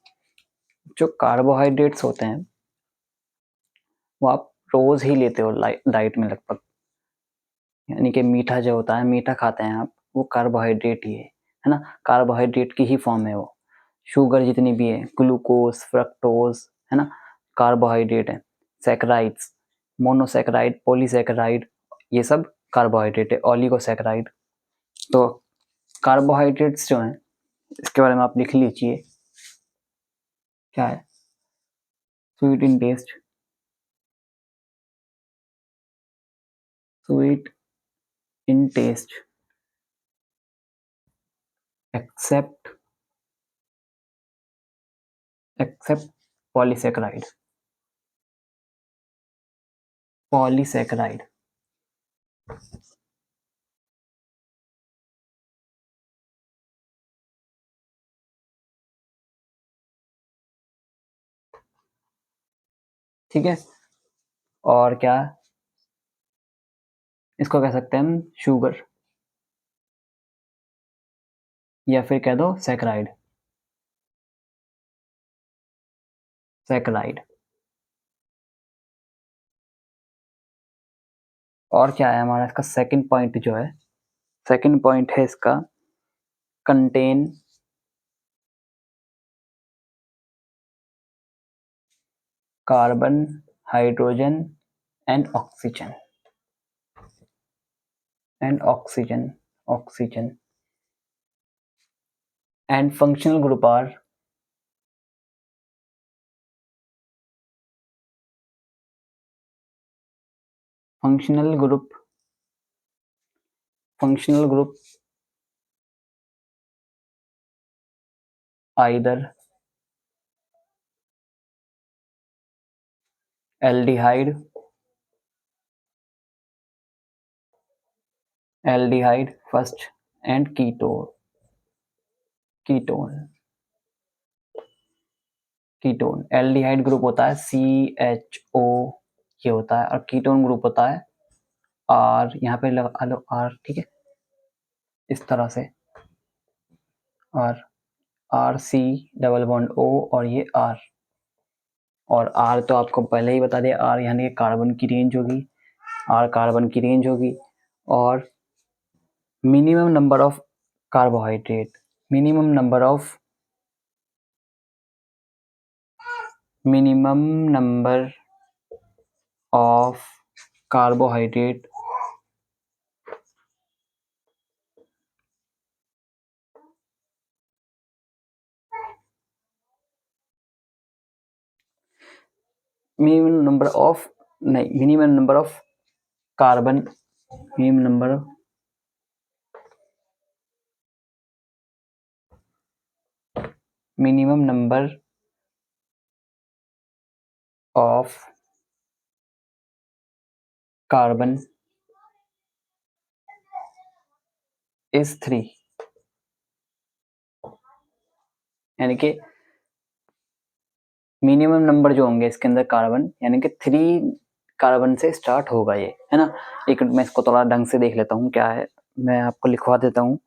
Speaker 1: जो कार्बोहाइड्रेट्स होते हैं वो आप रोज ही लेते हो डाइट में लगभग, यानी कि मीठा जो होता है, मीठा खाते हैं आप, वो कार्बोहाइड्रेट ही है ना। कार्बोहाइड्रेट की ही फॉर्म है वो। शुगर जितनी भी है, ग्लूकोज, फ्रक्टोज, है ना, कार्बोहाइड्रेट है। सैकराइड्स, मोनोसैकराइड, पॉलीसैकराइड, ये सब कार्बोहाइड्रेट है। ऑलिगोसैकराइड। तो कार्बोहाइड्रेट्स जो हैं इसके बारे में आप लिख लीजिए, क्या है, sweet in taste, sweet in taste, except, except polysaccharide, polysaccharide. ठीक है। और क्या, इसको कह सकते हैं हम शुगर, या फिर कह दो सैकराइड। सैकराइड। और क्या है हमारा इसका सेकंड पॉइंट जो है, सेकंड पॉइंट है इसका contain carbon, hydrogen and oxygen and functional group are functional group either aldehyde first and ketone aldehyde group होता है CHO, ये होता है, और कीटोन ग्रुप होता है R, यहाँ पे लगा लो R, ठीक है, इस तरह से R, RC double bond O और ये R, और R तो आपको पहले ही बता दिया, R यानी कार्बन की रेंज होगी, R कार्बन की रेंज होगी, और minimum number of carbohydrate, minimum number of carbohydrate minimum number of carbon, minimum number of carbon is 3, यानी कि मिनिमम नंबर जो होंगे इसके अंदर कार्बन, यानी कि 3 कार्बन से स्टार्ट होगा ये, है ना। एक मिनट मैं इसको थोड़ा ढंग से देख लेता हूँ क्या है, मैं आपको लिखवा देता हूँ।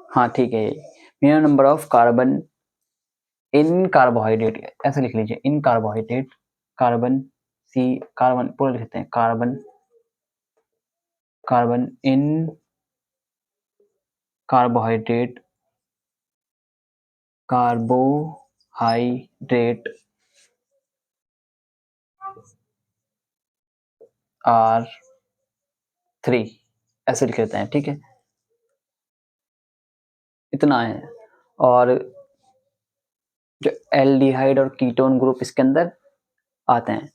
Speaker 1: हाँ ठीक है, minimum number of carbon in carbohydrate, ऐसे लिख लीजिए, इन कार्बोहाइड्रेट, कार्बन पूरा लिखते हैं, कार्बन इन कार्बोहाइड्रेट आर 3, ऐसे लिख लेते हैं, ठीक है, इतना है। और जो एल्डिहाइड और कीटोन ग्रुप इसके अंदर आते हैं।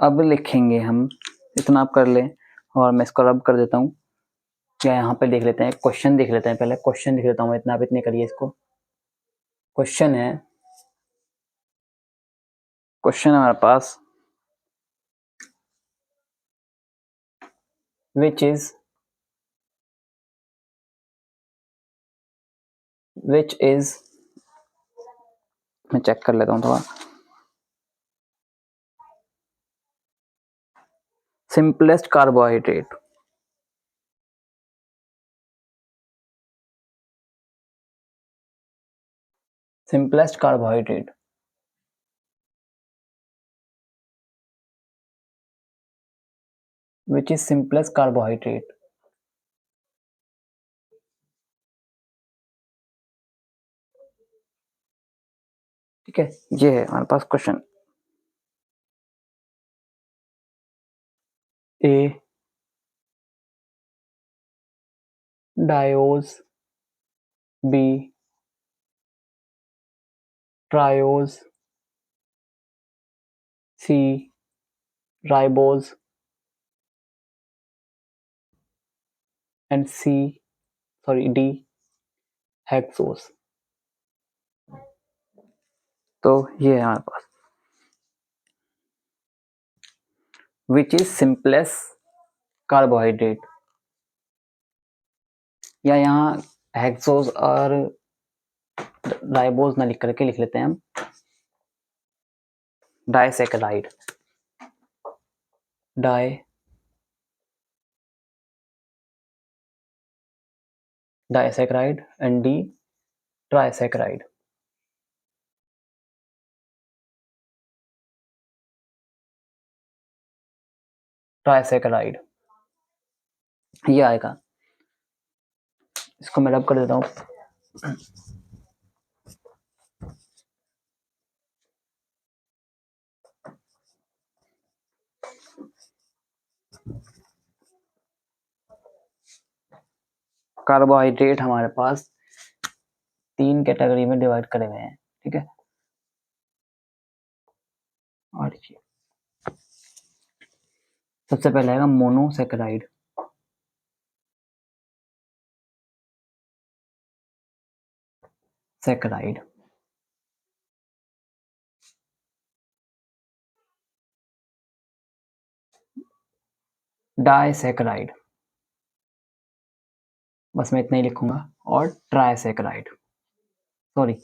Speaker 1: अब लिखेंगे हम, इतना आप कर लें, और मैं इसको रब कर देता हूँ। क्या यहाँ पे देख लेते हैं, क्वेश्चन देख लेते हैं, पहले क्वेश्चन लिख लेता हूँ, इतना आप इतने करिए इसको। क्वेश्चन है हमारे पास, which is मैं चेक कर लेता हूँ थोड़ा, simplest carbohydrate, which is simplest carbohydrate, ठीक है, ये है हमारे पास question. A diose, B triose, C ribose and D hexose. तो ये है हमारे पास, विच इज सिंपलेस्ट कार्बोहाइड्रेट, या यहाँ हेक्सोज और राइबोज ना लिख करके लिख लेते हैं हम डाइसैकेराइड, डाइसैकेराइड एंड डी ट्राइसैकेराइड। ट्राइसैकेराइड ये आएगा। इसको मैं रब कर देता हूँ। कार्बोहाइड्रेट हमारे पास 3 कैटेगरी में डिवाइड करे हुए हैं, ठीक है। और सबसे पहले आएगा मोनोसैकेराइड। सैकेराइड, डाइसैकेराइड, बस मैं इतना ही लिखूंगा, और ट्राइसैकेराइड, सॉरी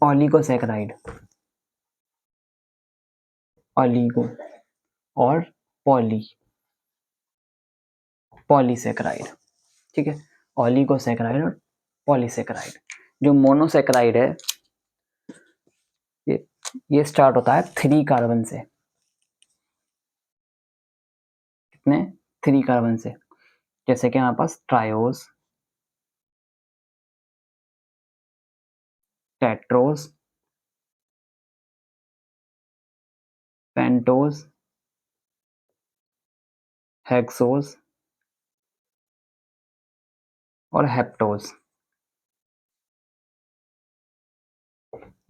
Speaker 1: ओलिगोसैकेराइड, ओलिगो और पॉलीसैकेराइड, ठीक है। ओलिगोसैकेराइड और पॉलीसैकेराइड। जो मोनोसैकेराइड है ये स्टार्ट होता है 3 कार्बन से। कितने? 3 कार्बन से। जैसे कि हमारे पास ट्रायोस, टेट्रोस, पेंटोस, हेक्सोस और हेप्टोस।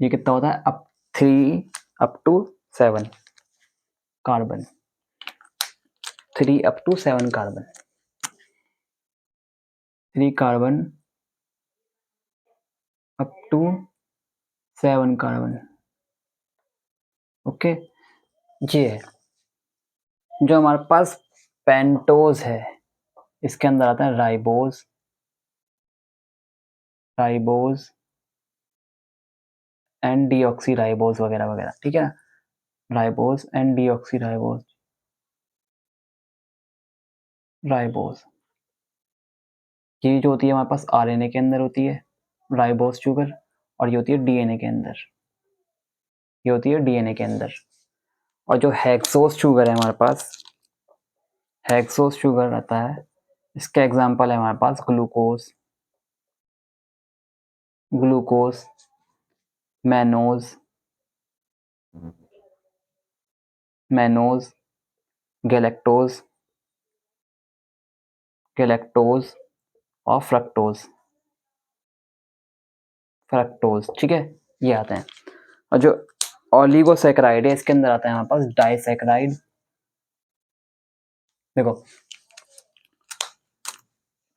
Speaker 1: ये कितना होता है? Up to 7 carbon. 3 up to 7 carbon. 3 carbon up to 7 carbon. Okay, ये है। जो हमारे पास पेंटोज है, इसके अंदर आता है राइबोज, एंड डीऑक्सी राइबोज वगैरह वगैरह, ठीक है ना। राइबोज एंड डीऑक्सी राइबोज, ये जो होती है हमारे पास आरएनए के अंदर होती है राइबोज शुगर, और ये होती है डीएनए के अंदर। ये होती है डीएनए के अंदर। और जो हेक्सोस शुगर है हमारे पास, हेक्सोस शुगर रहता है, इसका एग्जांपल है हमारे पास ग्लूकोज, मैनोज, गैलेक्टोज और फ्रक्टोज, ठीक है, ये आते हैं। और जो ओलिगोसैकेराइड है, इसके अंदर आता है हमारे पास डाइसैकेराइड। देखो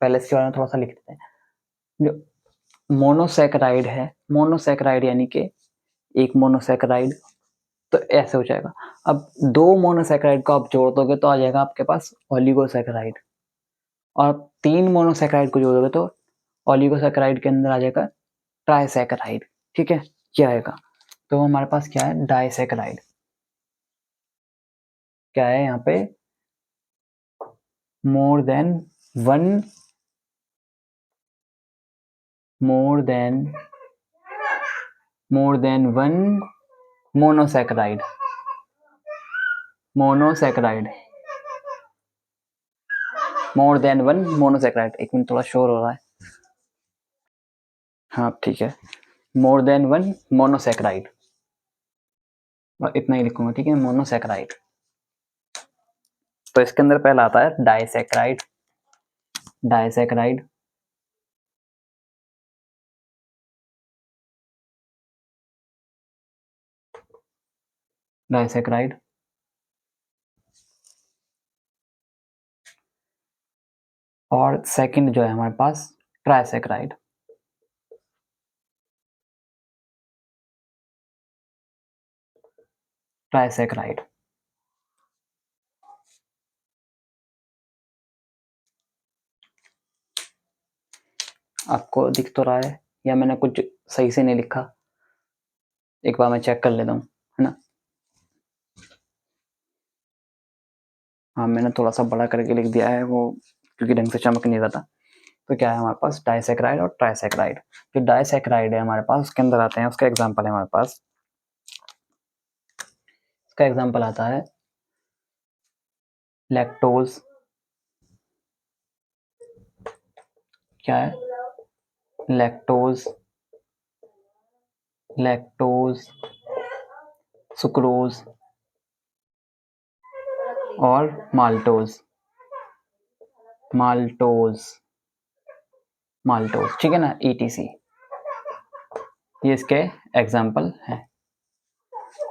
Speaker 1: पहले इसके बारे में थोड़ा सा लिख देते हैं। जो मोनोसैकेराइड है, मोनोसैकेराइड यानी कि एक मोनोसैकेराइड, तो ऐसे हो जाएगा। अब 2 मोनोसैकेराइड को आप जोड़ दोगे तो आ जाएगा आपके पास ओलिगोसैकेराइड, और 3 मोनोसैकेराइड को जोड़ दोगे तो ओलिगोसैकेराइड के अंदर आ जाएगा ट्राइसैकेराइड, ठीक है, क्या आएगा। तो हमारे पास क्या है? डाइसैकेराइड। क्या है यहाँ पे? More than one monosaccharide. More than one monosaccharide. एक मिनट, थोड़ा शोर हो रहा है। हाँ ठीक है, मोर देन वन मोनोसैकेराइड, इतना ही लिखूंगा, ठीक है, मोनोसैकेराइड। तो इसके अंदर पहला आता है डाइसैकेराइड। और सेकंड जो है हमारे पास ट्राइसैकेराइड। आपको दिख तो रहा है या मैंने कुछ सही से नहीं लिखा? एक बार मैं चेक कर लेता हूँ, है ना। हाँ, मैंने थोड़ा सा बड़ा करके लिख दिया है वो, क्योंकि ढंग से चमक नहीं रहा था। तो क्या है हमारे पास डाइसैकराइड और ट्राइसैकराइड। जो डाइसैकराइड है हमारे पास उसके अंदर आते हैं, उसका एग्जांपल है हमारे पास, इसका एग्जांपल आता है लैक्टोज, क्या है लैक्टोज, लैक्टोज, सुक्रोज और माल्टोज, माल्टोज, माल्टोज, ठीक है ना, ETC, ये इसके एग्जांपल हैं।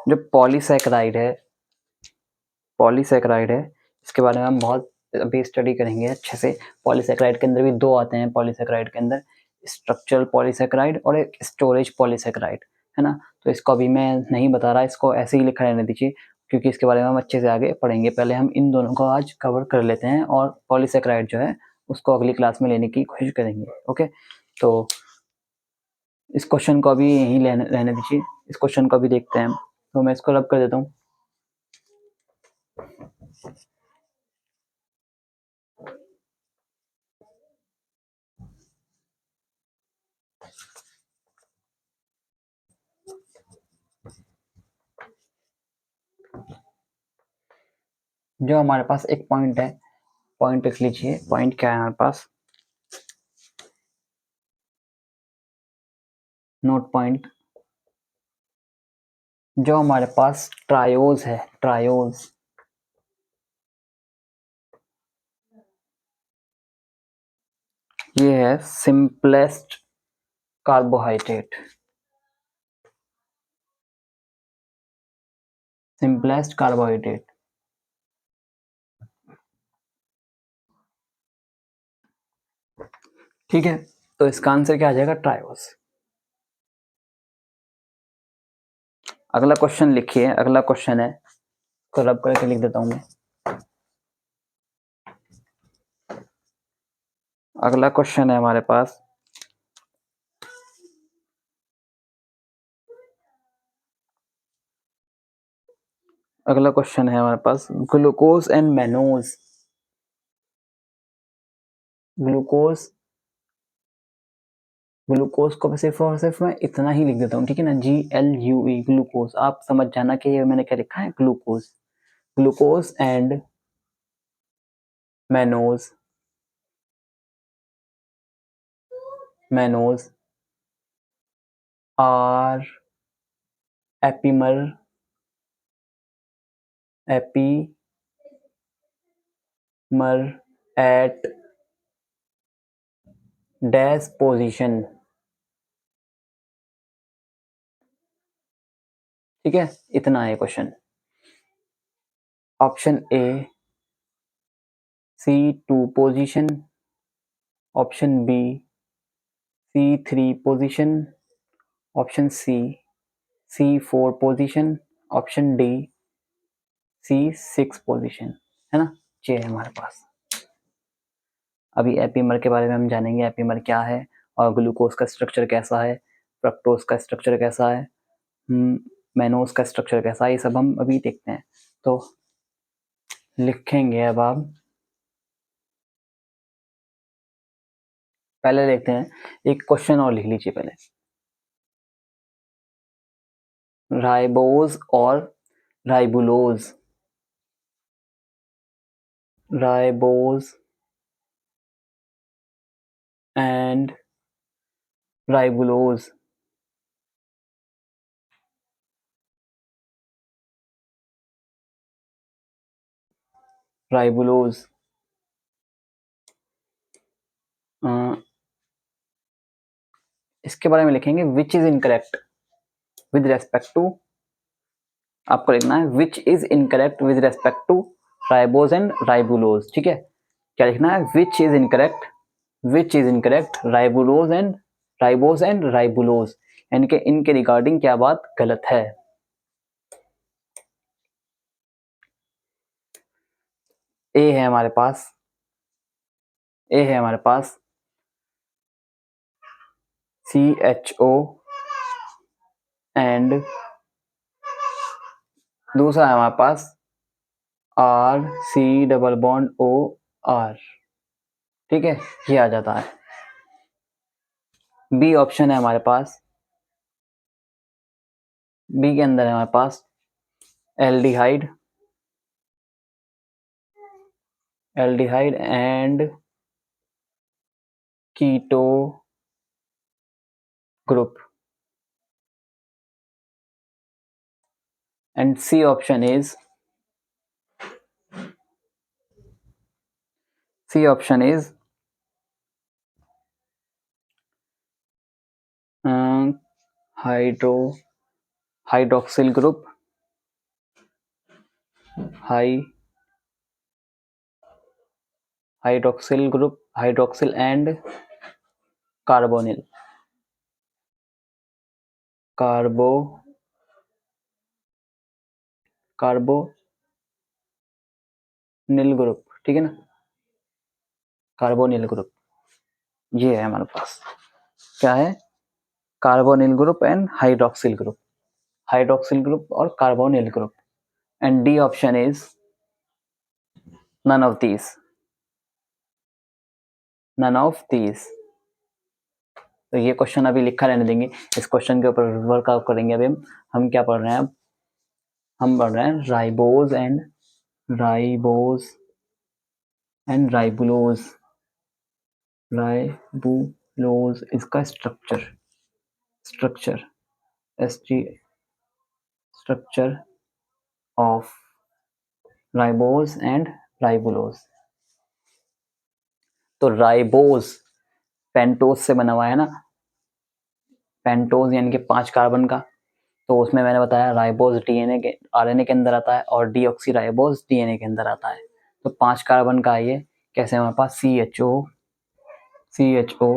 Speaker 1: जो पॉलीसैकराइड है, पॉलीसैकराइड है, इसके बारे में हम बहुत अभी स्टडी करेंगे अच्छे से। पॉलीसैकराइड के अंदर भी दो आते हैं, पॉलीसैकराइड के अंदर स्ट्रक्चरल पॉलीसैकराइड और एक स्टोरेज पॉलीसैकराइड, है ना। तो इसको अभी मैं नहीं बता रहा, इसको ऐसे ही लिखा रहने दीजिए, क्योंकि इसके बारे में हम अच्छे से आगे पढ़ेंगे। पहले हम इन दोनों को आज कवर कर लेते हैं और पॉलीसैकराइड जो है उसको अगली क्लास में लेने की कोशिश करेंगे। ओके, तो इस क्वेश्चन को अभी यहीं रहने दीजिए, इस क्वेश्चन को अभी देखते हैं हम। तो मैं इसको रब कर देता हूँ। जो हमारे पास एक पॉइंट है, पॉइंट लिख लीजिए। पॉइंट क्या है हमारे पास, नोट पॉइंट। जो हमारे पास ट्रायोज है, ट्रायोज, ये है सिंपलेस्ट कार्बोहाइड्रेट, सिंपलेस्ट कार्बोहाइड्रेट, ठीक है। तो इसका आंसर क्या आ जाएगा, ट्रायोज। अगला क्वेश्चन लिखिए, अगला क्वेश्चन है, को रब करके लिख देता हूं मैं। अगला क्वेश्चन है हमारे पास, अगला क्वेश्चन है हमारे पास glucose and mannose, glucose, glucose को सिर्फ और सिर्फ मैं इतना ही लिख देता हूँ, ठीक है ना, GLUE, ग्लूकोज। आप समझ जाना कि ये मैंने क्या लिखा है, glucose. Glucose and mannose, mannose are epimer, epimer at dash position, ठीक है, इतना है question. Option A C2 position, option B C3 position, option C C4 position, option D C6 position, है ना। ये है हमारे पास। अभी एपीमर के बारे में हम जानेंगे, एपीमर क्या है और ग्लूकोज का स्ट्रक्चर कैसा है, फ्रक्टोज का स्ट्रक्चर कैसा है, मैनोज का स्ट्रक्चर कैसा है, ये सब हम अभी देखते हैं। तो लिखेंगे अब आप, पहले देखते हैं एक क्वेश्चन और लिख लीजिए पहले। राइबोज और ribulose, ribose and ribulose, ribulose, इसके बारे में लिखेंगे which is incorrect with respect to, आपको लिखना है which is incorrect with respect to ribose and ribulose, ठीक है। क्या लिखना है, which is incorrect, which is incorrect ribose and ribulose, यानी कि इनके रिगार्डिंग क्या बात गलत है। ए है हमारे पास, ए है हमारे पास CHO एंड दूसरा है हमारे पास R C double bond O R, ठीक है, ये आ जाता है। बी ऑप्शन है हमारे पास, बी के अंदर है हमारे पास aldehyde, aldehyde and keto group, and C option is hydro hydroxyl group, hydroxyl and carbonyl group, ठीक है ना, कार्बोनिल ग्रुप, ये है हमारे पास, क्या है, carbonyl group and hydroxyl group और carbonyl group, and D option is none of these. तो ये क्वेश्चन अभी लिखा रहने देंगे, इस क्वेश्चन के ऊपर वर्कआउट करेंगे। अभी हम क्या पढ़ रहे हैं, अब हम पढ़ रहे हैं राइबोज एंड राइबुलोज इसका structure of ribose and ribulose. तो राइबोज पेंटोज से बना हुआ है ना, पेंटोज यानी कि 5 कार्बन का, तो उसमें मैंने बताया राइबोज डीएनए के आरएनए के अंदर आता है और डीऑक्सी राइबोज डीएनए के अंदर आता है। तो 5 कार्बन का है ये, कैसे हमारे पास CHO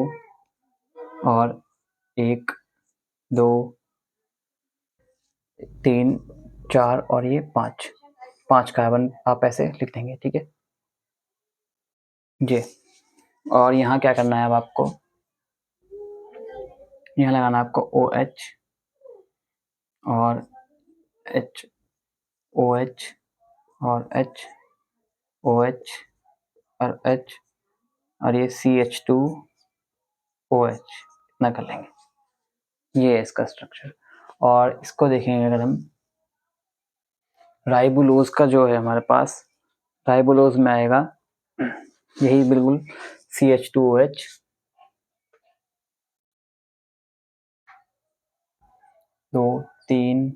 Speaker 1: और 1 2 3 4 और ये 5 कार्बन आप ऐसे लिख देंगे, ठीक है जी। और यहाँ क्या करना है, अब आपको यहाँ लगाना है आपको OH और OH और OH और H और ये CH2OH, इतना कर लेंगे, ये है इसका स्ट्रक्चर। और इसको देखेंगे अगर हम, राइबुलोज का जो है हमारे पास, राइबुलोज में आएगा यही बिल्कुल CH2OH, 2 3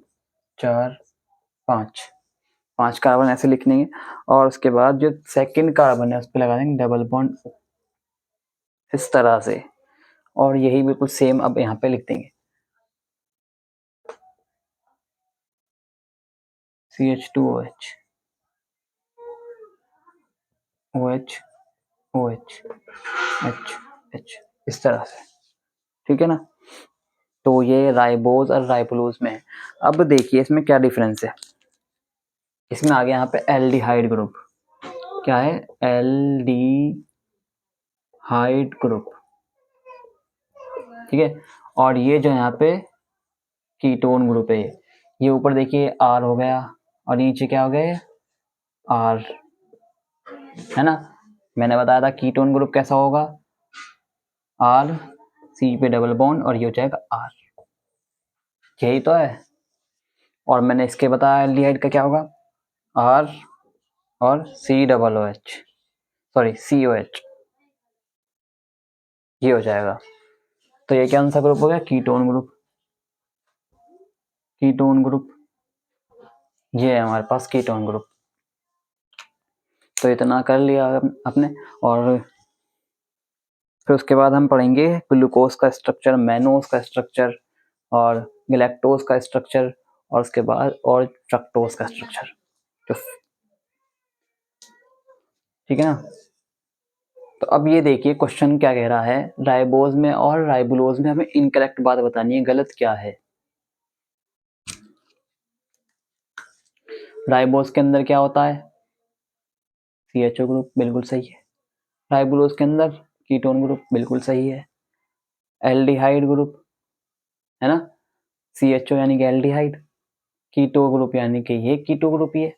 Speaker 1: 4 5 कार्बन ऐसे लिख लेंगे। और उसके बाद जो सेकंड कार्बन है उस पर लगा देंगे डबल बॉन्ड इस तरह से, और यही बिल्कुल सेम अब यहाँ पे लिख देंगे CH2OH OH H इस तरह से, ठीक है ना। तो ये राइबोज और राइबुलोज में है। अब देखिए इसमें क्या डिफरेंस है, इसमें आ गया यहाँ पे एल्डिहाइड ग्रुप, क्या है, एल्डिहाइड ग्रुप, ठीक है। और ये जो यहाँ पे कीटोन ग्रुप है, ये ऊपर देखिए R हो गया और नीचे क्या हो गया, R, है ना। मैंने बताया था कीटोन ग्रुप कैसा होगा, R C पे डबल बॉन्ड और ये हो जाएगा R, यही तो है। और मैंने इसके बताया एल्डिहाइड का क्या होगा, R और COH, ये हो जाएगा। तो ये कौन सा ग्रुप हो गया, कीटोन ग्रुप, ये है हमारे पास कीटोन ग्रुप। तो इतना कर लिया आपने। और फिर उसके बाद हम पढ़ेंगे ग्लूकोज का स्ट्रक्चर, मैनोज का स्ट्रक्चर और गैलेक्टोज का स्ट्रक्चर, और उसके बाद और फ्रक्टोज का स्ट्रक्चर, तो ठीक है ना। तो अब ये देखिए क्वेश्चन क्या कह रहा है, राइबोज में और राइबुलोज में हमें इनकरेक्ट बात बतानी है, गलत क्या है। राइबोज के अंदर क्या होता है, CHO ग्रुप, बिल्कुल सही है। राइबुलोज के अंदर कीटोन ग्रुप, बिल्कुल सही है। एल्डिहाइड ग्रुप है ना, CHO यानी कि एल्डिहाइड, कीटो ग्रुप यानी कि ये कीटो ग्रुप, ये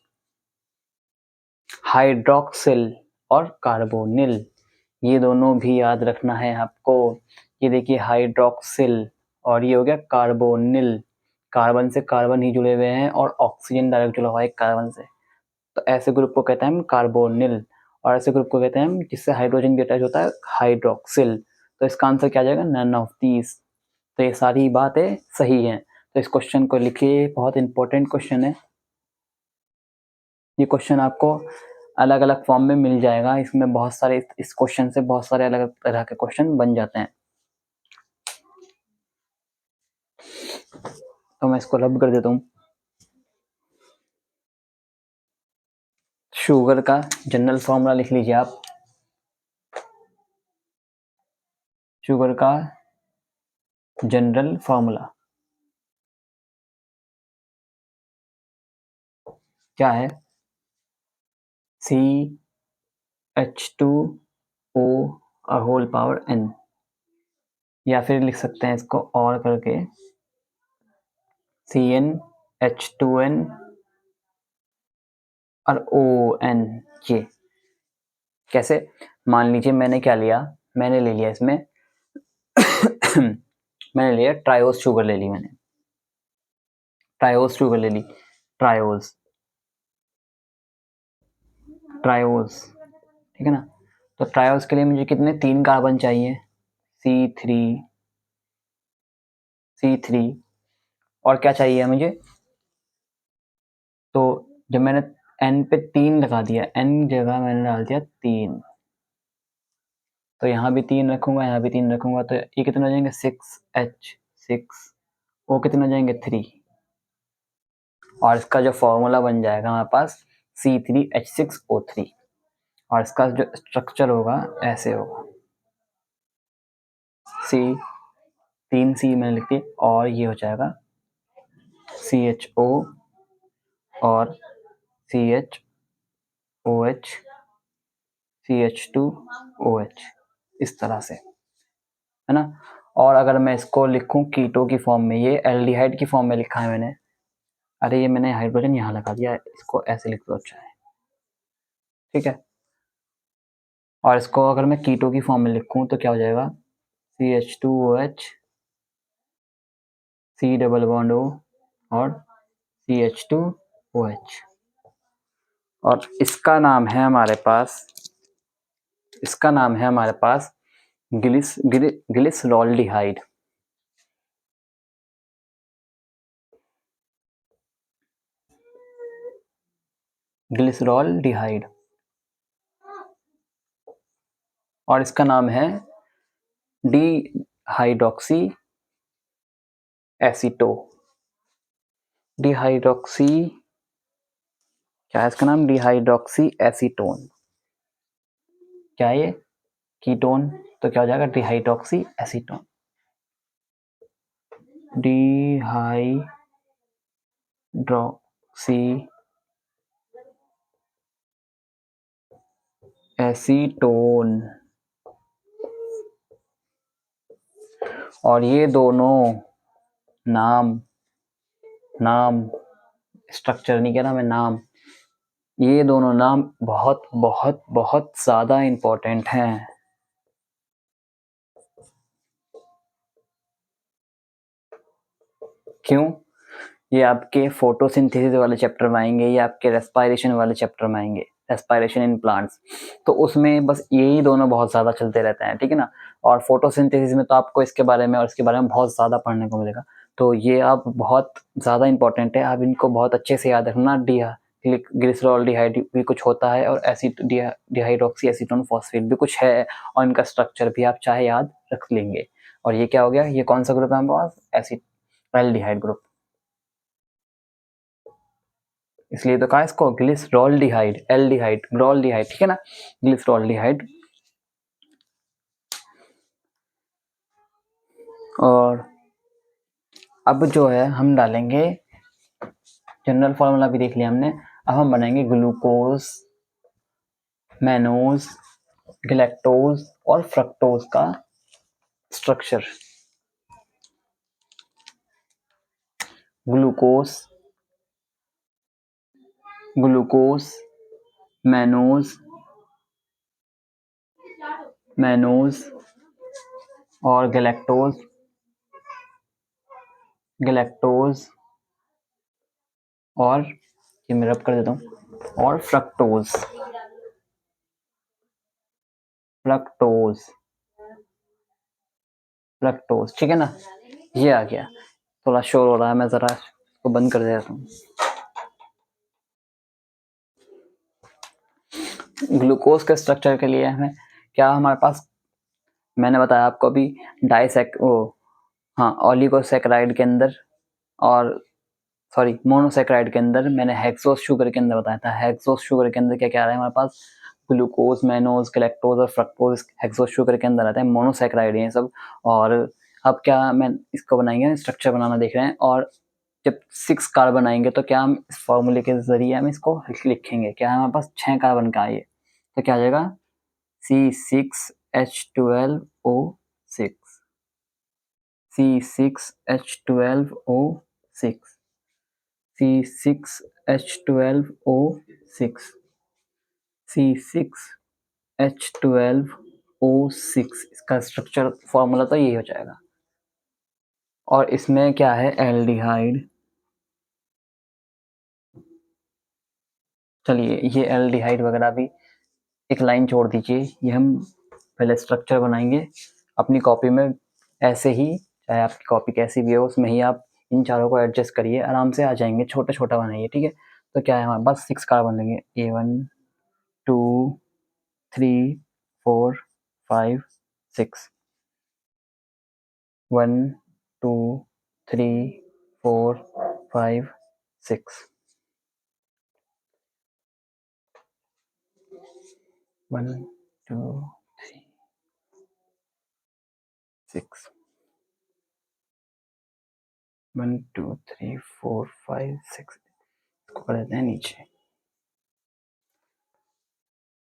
Speaker 1: हाइड्रोक्सिल और कार्बोनिल, ये दोनों भी याद रखना है आपको। ये देखिए हाइड्रोक्सिल, और ये हो गया कार्बोनिल, कार्बन से कार्बन ही जुड़े हुए हैं और ऑक्सीजन डायरेक्ट जुड़ा हुआ है कार्बन से, तो ऐसे ग्रुप को कहते हैं हम कार्बोनिल, और ऐसे ग्रुप को कहते हैं हम जिससे हाइड्रोजन भी अटैच होता है हाइड्रोक्सिल। तो इसका आंसर क्या आ जाएगा, नन ऑफ दीज। तो ये सारी बातें सही हैं, तो इस क्वेश्चन को लिखिए, बहुत इंपॉर्टेंट क्वेश्चन है। ये क्वेश्चन आपको अलग अलग फॉर्म में मिल जाएगा, इसमें बहुत सारे, इस क्वेश्चन से बहुत सारे अलग अलग तरह के क्वेश्चन बन जाते हैं। तो मैं इसको रब कर देता हूँ। शुगर का जनरल फॉर्मूला लिख लीजिए आप। शुगर का जनरल फॉर्मूला क्या है, CH2O या फिर लिख सकते हैं इसको और करके CnH2n और ON। ये कैसे, मान लीजिए मैंने क्या लिया, मैंने ले लिया इसमें मैंने लिया ट्रायोज शुगर ले ली, मैंने ट्रायोज शुगर ले ली, ट्रायोज ट्रायोज ठीक है ना। तो ट्रायोज के लिए मुझे कितने, 3 कार्बन चाहिए, C3 C3, और क्या चाहिए मुझे, तो जब मैंने N पे 3 लगा दिया, N जगह मैंने डाल दिया 3, तो यहाँ भी 3 रखूंगा, यहाँ भी 3 रखूंगा, तो ये कितने हो जाएंगे 6H6, वो कितने हो जाएंगे 3, और इसका जो फॉर्मूला बन जाएगा हमारे पास C3H6O3, और इसका जो स्ट्रक्चर होगा ऐसे होगा, C 3C मैंने लिख दिया, और ये हो जाएगा CHO और CHOH CH2OH, इस तरह से, है ना। और अगर मैं इसको लिखूं कीटो की फॉर्म में, ये एल्डिहाइड की फॉर्म में लिखा है मैंने, अरे ये मैंने हाइड्रोजन यहाँ लगा दिया, इसको ऐसे लिख दो, अच्छा है, ठीक है। और इसको अगर मैं कीटो की फॉर्म में लिखूं तो क्या हो जाएगा, CH2OH C double bond O और CH2OH, और इसका नाम है हमारे पास, इसका नाम है हमारे पास ग्लिसरॉल्डिहाइड। ग्लिसरॉल्डिहाइड, और इसका नाम है डी हाइड्रोक्सी एसीटो, डिहाइड्रोक्सी, क्या है इसका नाम, डिहाइड्रोक्सी एसीटोन, क्या है ये, कीटोन, तो क्या हो जाएगा डिहाइड्रोक्सी एसीटोन, डिहाइड्रोक्सी एसीटोन। और ये दोनों नाम, नाम स्ट्रक्चर नहीं कह रहा मैं, नाम, ये दोनों नाम बहुत बहुत बहुत ज्यादा इंपॉर्टेंट हैं। क्यों, ये आपके फोटोसिंथेसिस वाले चैप्टर में आएंगे, ये आपके रेस्पिरेशन वाले चैप्टर में आएंगे, रेस्पिरेशन इन प्लांट्स, तो उसमें बस यही दोनों बहुत ज़्यादा चलते रहते हैं, ठीक है ना। और फोटोसिंथेसिस में तो आपको इसके बारे में और इसके बारे में बहुत ज़्यादा पढ़ने को मिलेगा, तो ये आप बहुत ज़्यादा इंपॉर्टेंट है, आप इनको बहुत अच्छे से याद रखना। ग्लिसरॉल्डिहाइड भी कुछ होता है, और एसिड डिहाइड्रोक्सी एसीटोन फॉस्फेट भी कुछ है, और इनका स्ट्रक्चर भी आप चाहे याद रख लेंगे। और ये क्या हो गया, ये कौन सा ग्रुप है हमारे पास, एसिड एल्डिहाइड ग्रुप, इसलिए तो कहा इसको ग्लिसरॉल्डिहाइड, एल्डिहाइड ग्रॉल्डिहाइड, ठीक है ना, ग्लिसरॉल्डिहाइड। और अब जो है हम डालेंगे, जनरल फॉर्मूला भी देख लिया हमने, अब हम बनाएंगे ग्लूकोज, मैनोज, गैलेक्टोज और फ्रक्टोज का structure. Glucose, glucose, mannose, mannose, और गैलेक्टोज और ये मैं रब कर देता हूँ, और फ्रक्टोज ठीक है ना। ये आ गया, थोड़ा शोर हो रहा है, मैं ज़रा इसको बंद कर देता हूँ। ग्लूकोज के स्ट्रक्चर के लिए हमें क्या, हमारे पास मैंने बताया आपको अभी ओलिगोसैकेराइड के अंदर और मोनोसैकेराइड के अंदर मैंने हेक्सोस शुगर के अंदर बताया था। हेक्सोस शुगर के अंदर क्या क्या आ रहा है हमारे पास, ग्लूकोज, मैनोज, गैलेक्टोज और फ्रक्टोज हेक्सोस शुगर के अंदर आता है। मोनोसैकेराइड है ये सब। और अब क्या मैं इसको बनाएंगे, स्ट्रक्चर बनाना देख रहे हैं, और जब 6 कार्बन आएंगे तो क्या हम इस फॉर्मूले के जरिए हम इसको लिखेंगे, क्या हमारे पास 6 कार्बन का आइए तो क्या आ जाएगा, C6H12O6 C6H12O6 C6H12O6 C6H12O6 इसका स्ट्रक्चर फॉर्मूला तो यही हो जाएगा। और इसमें क्या है, एल्डिहाइड। चलिए ये एल्डिहाइड वगैरह भी एक लाइन छोड़ दीजिए, ये हम पहले स्ट्रक्चर बनाएंगे अपनी कॉपी में ऐसे ही, चाहे आपकी कॉपी कैसी भी हो उसमें ही आप इन चारों को एडजस्ट करिए, आराम से आ जाएंगे। छोटा छोटा बनाइए, ठीक है। तो क्या है हमारे पास 6 कार्बन लेंगे, A1 2 3 4 5 6 1 2 3 4 5 6 1 2 3 6 1 2 3 4 5 6 इसको कर देते हैं नीचे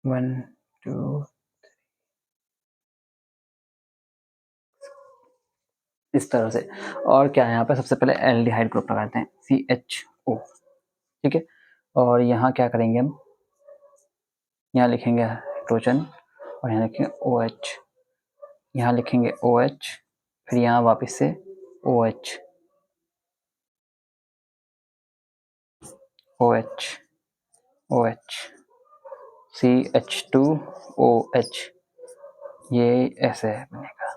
Speaker 1: 1 2 इस तरह से। और क्या है यहाँ पे, सबसे पहले एल्डिहाइड ग्रुप लगाते हैं CHO, ठीक है। और यहाँ क्या करेंगे हम, यहाँ लिखेंगे हाइड्रोजन और यहाँ लिखेंगे OH, यहाँ लिखेंगे OH, फिर यहाँ वापस से OH OH OH CH2OH, ये ऐसे बनेगा।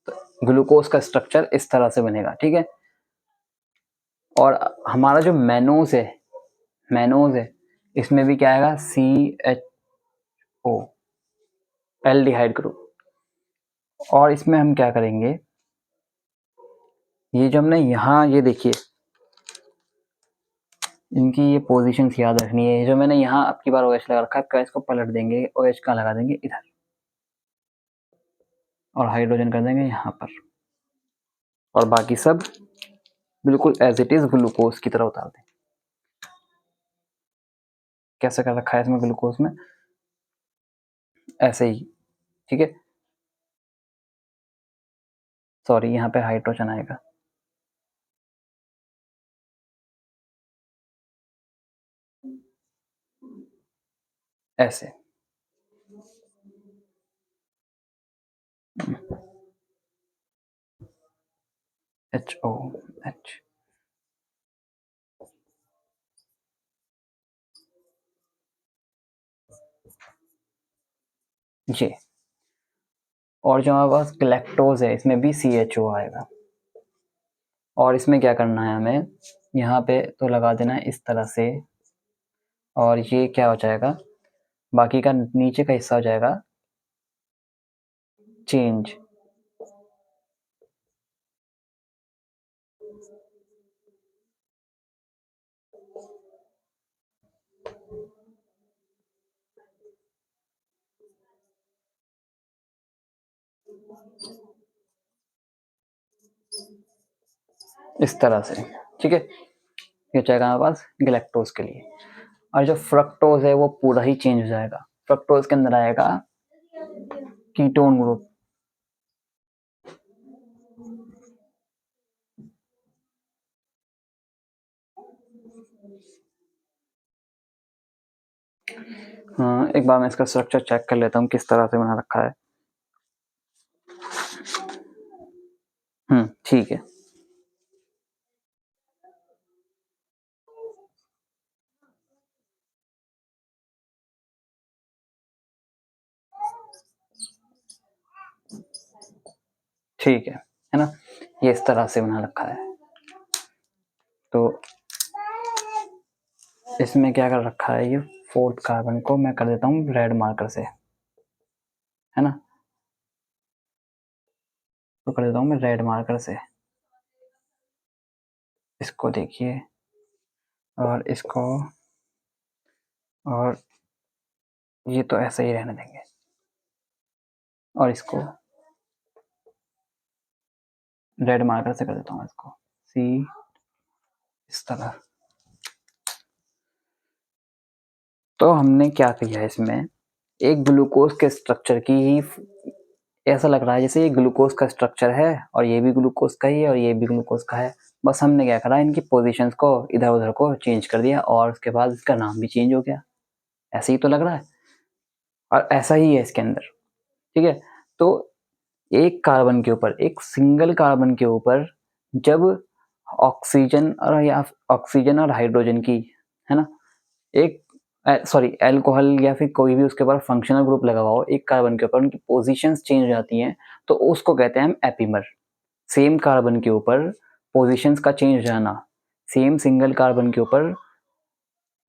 Speaker 1: तो ग्लूकोज का स्ट्रक्चर इस तरह से बनेगा, ठीक है। और हमारा जो मैनोज है इसमें भी क्या आएगा, CHO एल्डिहाइड ग्रुप। और इसमें हम क्या करेंगे, ये जो हमने यहाँ, ये देखिए इनकी ये पोजीशंस याद रखनी है। जो मैंने यहाँ आपकी बार OH लगा रखा है, इसको पलट देंगे, OH कहाँ लगा देंगे, इधर, और हाइड्रोजन कर देंगे यहाँ पर, और बाकी सब बिल्कुल एज इट इज ग्लूकोज की तरह उतार दें। कैसे कर रखा है इसमें ग्लूकोज में, ऐसे ही, ठीक है। सॉरी, यहाँ पे हाइड्रोजन आएगा, ऐसे। HOH, ये। और जो हमारे पास गैलेक्टोज है इसमें भी CHO आएगा। और इसमें क्या करना है हमें, यहाँ पे तो लगा देना है इस तरह से, और ये क्या हो जाएगा, बाकी का नीचे का हिस्सा हो जाएगा चेंज। इस तरह से, ठीक है। ये जाएगा हमारे पास गैलेक्टोज के लिए। और जो फ्रक्टोज है वो पूरा ही चेंज हो जाएगा। फ्रक्टोज के अंदर आएगा कीटोन ग्रुप। हाँ, एक बार मैं इसका स्ट्रक्चर चेक कर लेता हूँ किस तरह से बना रखा है। ठीक है। ठीक है ना? ये इस तरह से बना रखा है। तो इसमें क्या कर रखा है, ये 4th कार्बन को मैं कर देता हूँ रेड मार्कर से, है ना? तो कर देता हूँ मैं रेड मार्कर से। इसको देखिए, और इसको, और ये तो ऐसे ही रहने देंगे, और इसको रेड मार्कर से कर देता हूँ इसको सी, इस तरह। तो हमने क्या किया इसमें, एक ग्लूकोज के स्ट्रक्चर की ही, ऐसा लग रहा है जैसे ये ग्लूकोज का स्ट्रक्चर है और ये भी ग्लूकोज का ही है और ये भी ग्लूकोज का है। बस हमने क्या करा, इनकी पोजीशंस को इधर उधर को चेंज कर दिया और उसके बाद इसका नाम भी चेंज हो गया। ऐसे ही तो लग रहा है, और ऐसा ही है इसके अंदर। ठीक है, तो एक कार्बन के ऊपर, एक सिंगल कार्बन के ऊपर जब ऑक्सीजन और हाइड्रोजन की, है ना, एक सॉरी एल्कोहल या फिर कोई भी उसके ऊपर फंक्शनल ग्रुप लगा हुआ हो एक कार्बन के ऊपर, उनकी पोजीशंस चेंज हो जाती हैं, तो उसको कहते हैं हम एपीमर। सेम कार्बन के ऊपर पोजीशंस का चेंज हो जाना, सेम सिंगल कार्बन के ऊपर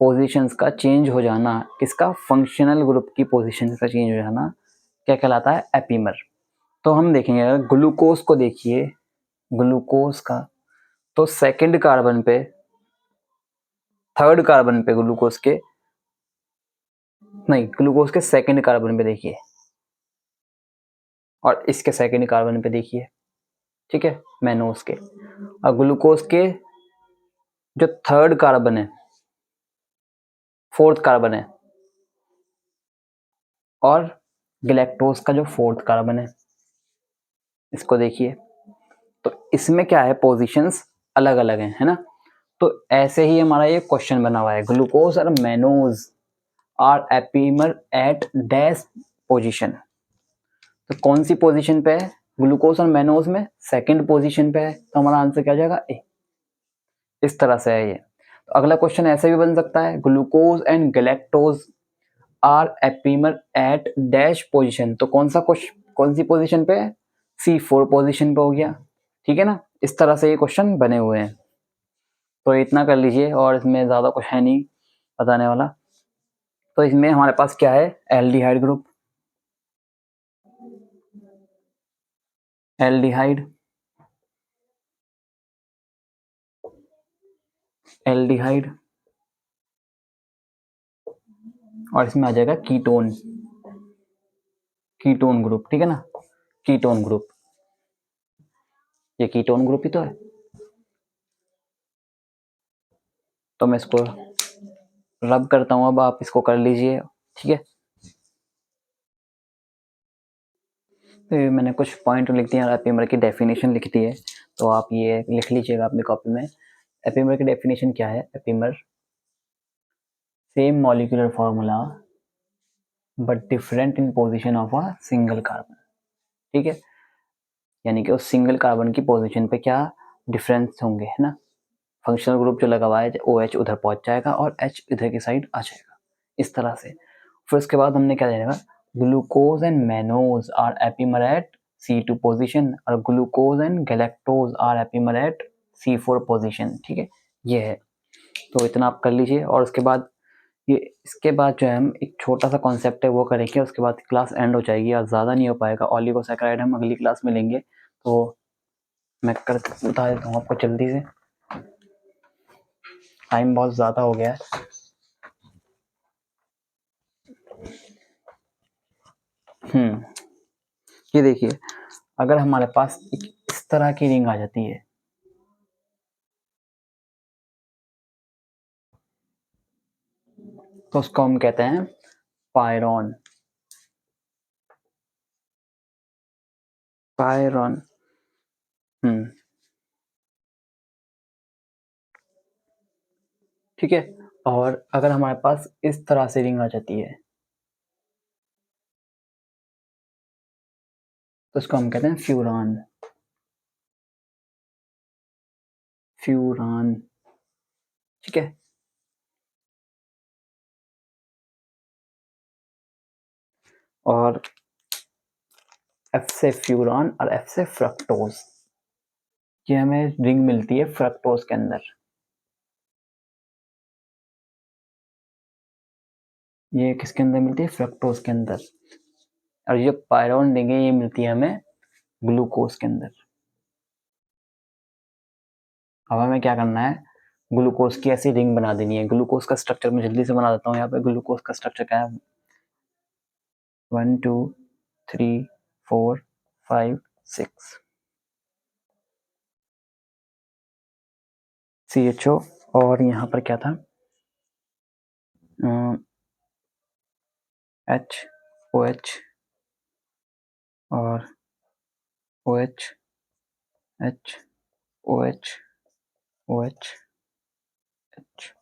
Speaker 1: पोजीशंस का चेंज हो जाना, किसका, फंक्शनल ग्रुप की पोजीशंस का चेंज हो जाना, क्या कहलाता है, एपीमर। तो हम देखेंगे, अगर ग्लूकोज को देखिए, ग्लूकोज का, तो सेकंड कार्बन पे, थर्ड कार्बन पे ग्लूकोज के, नहीं, ग्लूकोज के सेकंड कार्बन पे देखिए, और इसके सेकंड कार्बन पे देखिए, ठीक है, मैनोज के। और ग्लूकोज के जो थर्ड कार्बन है, फोर्थ कार्बन है, और गैलेक्टोज का जो फोर्थ कार्बन है, इसको देखिए। तो इसमें क्या है, पोजीशंस अलग अलग हैं, है ना? तो ऐसे ही हमारा ये क्वेश्चन बना हुआ है, ग्लूकोज और mannose are epimer at dash position. तो कौन सी पोजीशन पे है ग्लूकोज और मैनोज में, सेकंड पोजीशन पे है, तो हमारा आंसर क्या हो जाएगा, ए। इस तरह से है ये। तो अगला क्वेश्चन ऐसे भी बन सकता है, glucose and galactose are epimer at dash position. तो कौन सी पोजीशन पे है, C4 पोजीशन पे हो गया। ठीक है ना, इस तरह से ये क्वेश्चन बने हुए हैं। तो इतना कर लीजिए, और इसमें ज़्यादा कुछ है नहीं बताने वाला। तो इसमें हमारे पास क्या है, एल्डिहाइड ग्रुप, एल्डिहाइड, एल्डिहाइड, और इसमें आ जाएगा कीटोन, कीटोन ग्रुप। ठीक है ना, कीटोन ग्रुप, ये कीटोन ग्रुप ही तो है। तो मैं इसको रब करता हूँ, अब आप इसको कर लीजिए। ठीक है, तो मैंने कुछ पॉइंट लिख दिए और एपीमर की डेफिनेशन लिख दी है, तो आप ये लिख लीजिएगा अपनी कॉपी में। एपीमर की डेफिनेशन क्या है, epimer, same molecular formula but different in position of a single carbon. ठीक है, यानी कि उस सिंगल कार्बन की पोजीशन पे क्या डिफरेंस होंगे, है ना? फंक्शनल ग्रुप जो लगा हुआ है, OH उधर पहुंच जाएगा और H इधर की साइड आ जाएगा, इस तरह से। फिर उसके बाद हमने क्या देगा, glucose and mannose are epimer at C2 position और glucose and galactose are epimer at C4 position. ठीक है, ये है। तो इतना आप कर लीजिए, और उसके बाद ये, इसके बाद जो है हम एक छोटा सा कॉन्सेप्ट है वो करेंगे, उसके बाद क्लास एंड हो जाएगी और ज़्यादा नहीं हो पाएगा। ऑलिगोसैकेराइड हम अगली क्लास में लेंगे, तो मैं कर बता देता हूँ आपको जल्दी से, टाइम बहुत ज़्यादा हो गया है। ये देखिए, अगर हमारे पास एक इस तरह की रिंग आ जाती है, तो उसको हम कहते हैं पायरॉन, पायरॉन। ठीक है, और अगर हमारे पास इस तरह से रिंग आ जाती है, तो उसको हम कहते हैं फ्यूरॉन। फ्यूरान, ठीक है। और एफ से फ्यूरान और एफ से फ्रक्टोज, ये हमें रिंग मिलती है फ्रक्टोज के अंदर। ये किसके अंदर मिलती है? फ्रक्टोज के अंदर। और ये पायरोन रिंग है, ये मिलती है हमें ग्लूकोज के अंदर। अब हमें क्या करना है? ग्लूकोज की ऐसी रिंग बना देनी है। ग्लूकोज का स्ट्रक्चर मैं जल्दी से बना देता हूँ। यहाँ पे ग्लूकोज का स्ट्रक्चर क्या है? 1 2 3 4 5 6 CHO। और यहाँ पर क्या था? H OH और OH H OH OH H।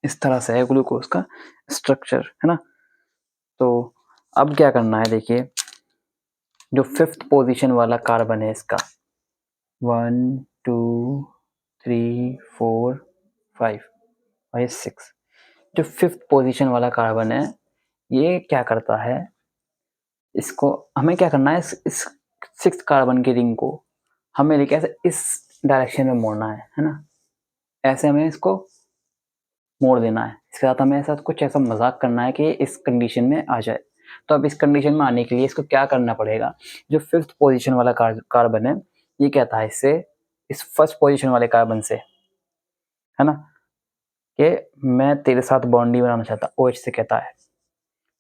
Speaker 1: इस तरह से है ग्लूकोज का स्ट्रक्चर, है ना। तो अब क्या करना है? देखिए, जो 5th पोजीशन वाला कार्बन है इसका 1 2 3 4 5 और 6, जो 5th पोजीशन वाला कार्बन है, ये क्या करता है? इसको हमें क्या करना है? इस 6th कार्बन की रिंग को हमें लेके ऐसे इस डायरेक्शन में मोड़ना है ना। ऐसे हमें इसको मोड़ देना है। इसके साथ हमें ऐसा कुछ ऐसा मजाक करना है कि इस कंडीशन में आ जाए। तो अब इस कंडीशन में आने के लिए इसको क्या करना पड़ेगा? जो 5th पोजीशन वाला कार्बन है, ये कहता है इससे, इस 1st पोजीशन वाले कार्बन से, है ना, कि मैं तेरे साथ बॉन्ड नहीं बनाना चाहता। OH से कहता है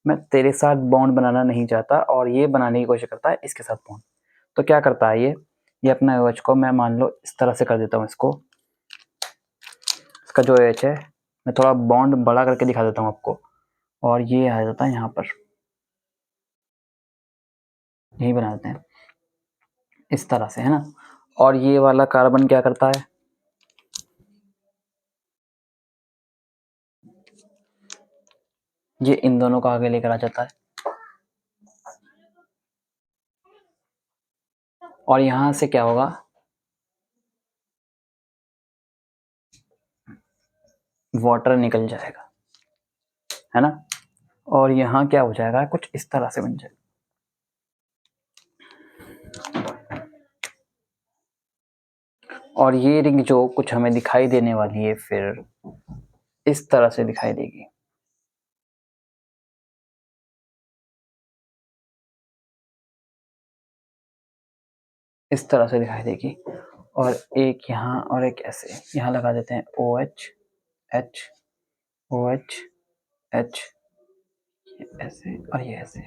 Speaker 1: मैं तेरे साथ बॉन्ड बनाना नहीं चाहता, और ये बनाने की कोशिश करता है इसके साथ बॉन्ड। तो क्या करता है ये अपना OH को, मैं मान लो इस तरह से कर देता हूँ इसको। इसका जो OH है, मैं थोड़ा बॉन्ड बड़ा करके दिखा देता हूँ आपको, और ये आ जाता है यहाँ पर, यही बना देते हैं इस तरह से, है ना। और ये वाला कार्बन क्या करता है? ये इन दोनों को आगे लेकर आ जाता है, और यहां से क्या होगा? वाटर निकल जाएगा, है ना। और यहाँ क्या हो जाएगा? कुछ इस तरह से बन जाएगा। और ये रिंग जो कुछ हमें दिखाई देने वाली है, फिर इस तरह से दिखाई देगी। इस तरह से दिखाई देगी। और एक यहाँ और एक ऐसे, यहाँ लगा देते हैं OH H OH H, ऐसे और ये ऐसे।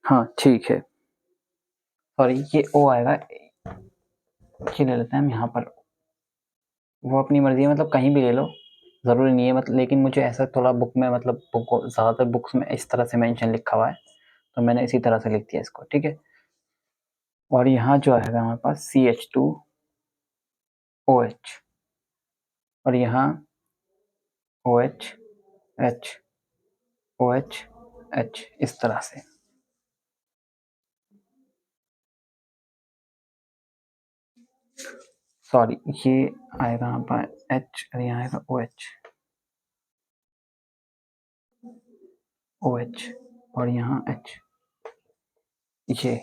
Speaker 1: हाँ ठीक है, सॉरी, ये O आएगा, ये ले लेते हैं हम यहाँ पर। वो अपनी मर्जी है, मतलब कहीं भी ले लो, ज़रूरी नहीं है, मतलब लेकिन मुझे ऐसा थोड़ा बुक में, मतलब बुक ज़्यादातर बुक्स में इस तरह से मेंशन लिखा हुआ है, तो मैंने इसी तरह से लिख दिया इसको, ठीक है। और यहाँ जो आएगा हमारे पास CH2OH, और यहाँ OH H OH H, इस तरह से। सॉरी, ये आएगा यहाँ पर H और यहाँ आएगा OH और यहाँ H। ये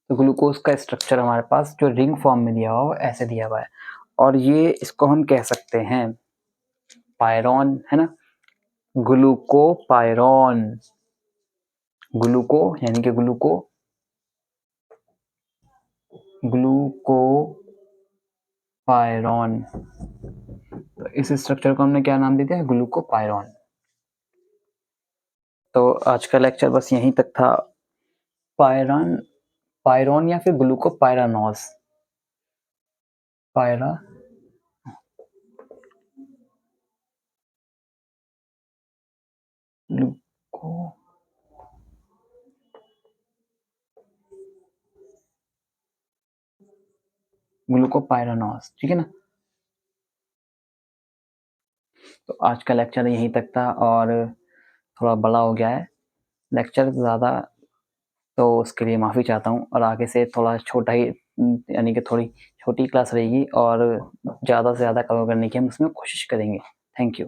Speaker 1: तो ग्लूकोज का स्ट्रक्चर हमारे पास जो रिंग फॉर्म में दिया हुआ है वो ऐसे दिया हुआ है, और ये इसको हम कह सकते हैं पायरॉन, है ना। ग्लूकोपायरॉन, ग्लूको यानी कि ग्लूकोपायरॉन। तो इस स्ट्रक्चर को हमने क्या नाम दे दिया? ग्लूकोपायरॉन। तो आज का लेक्चर बस यहीं तक था। पायरॉन, पायरॉन या फिर ग्लूकोपायरानोस, पायरा ग्लूको ग्लूकोपायरानोस, ठीक है ना। तो आज का लेक्चर यहीं तक था, और थोड़ा बड़ा हो गया है लेक्चर ज़्यादा, तो उसके लिए माफ़ी चाहता हूँ और आगे से थोड़ा छोटा ही यानी कि थोड़ी छोटी क्लास रहेगी और ज़्यादा से ज़्यादा कवर करने की हम उसमें कोशिश करेंगे। Thank you.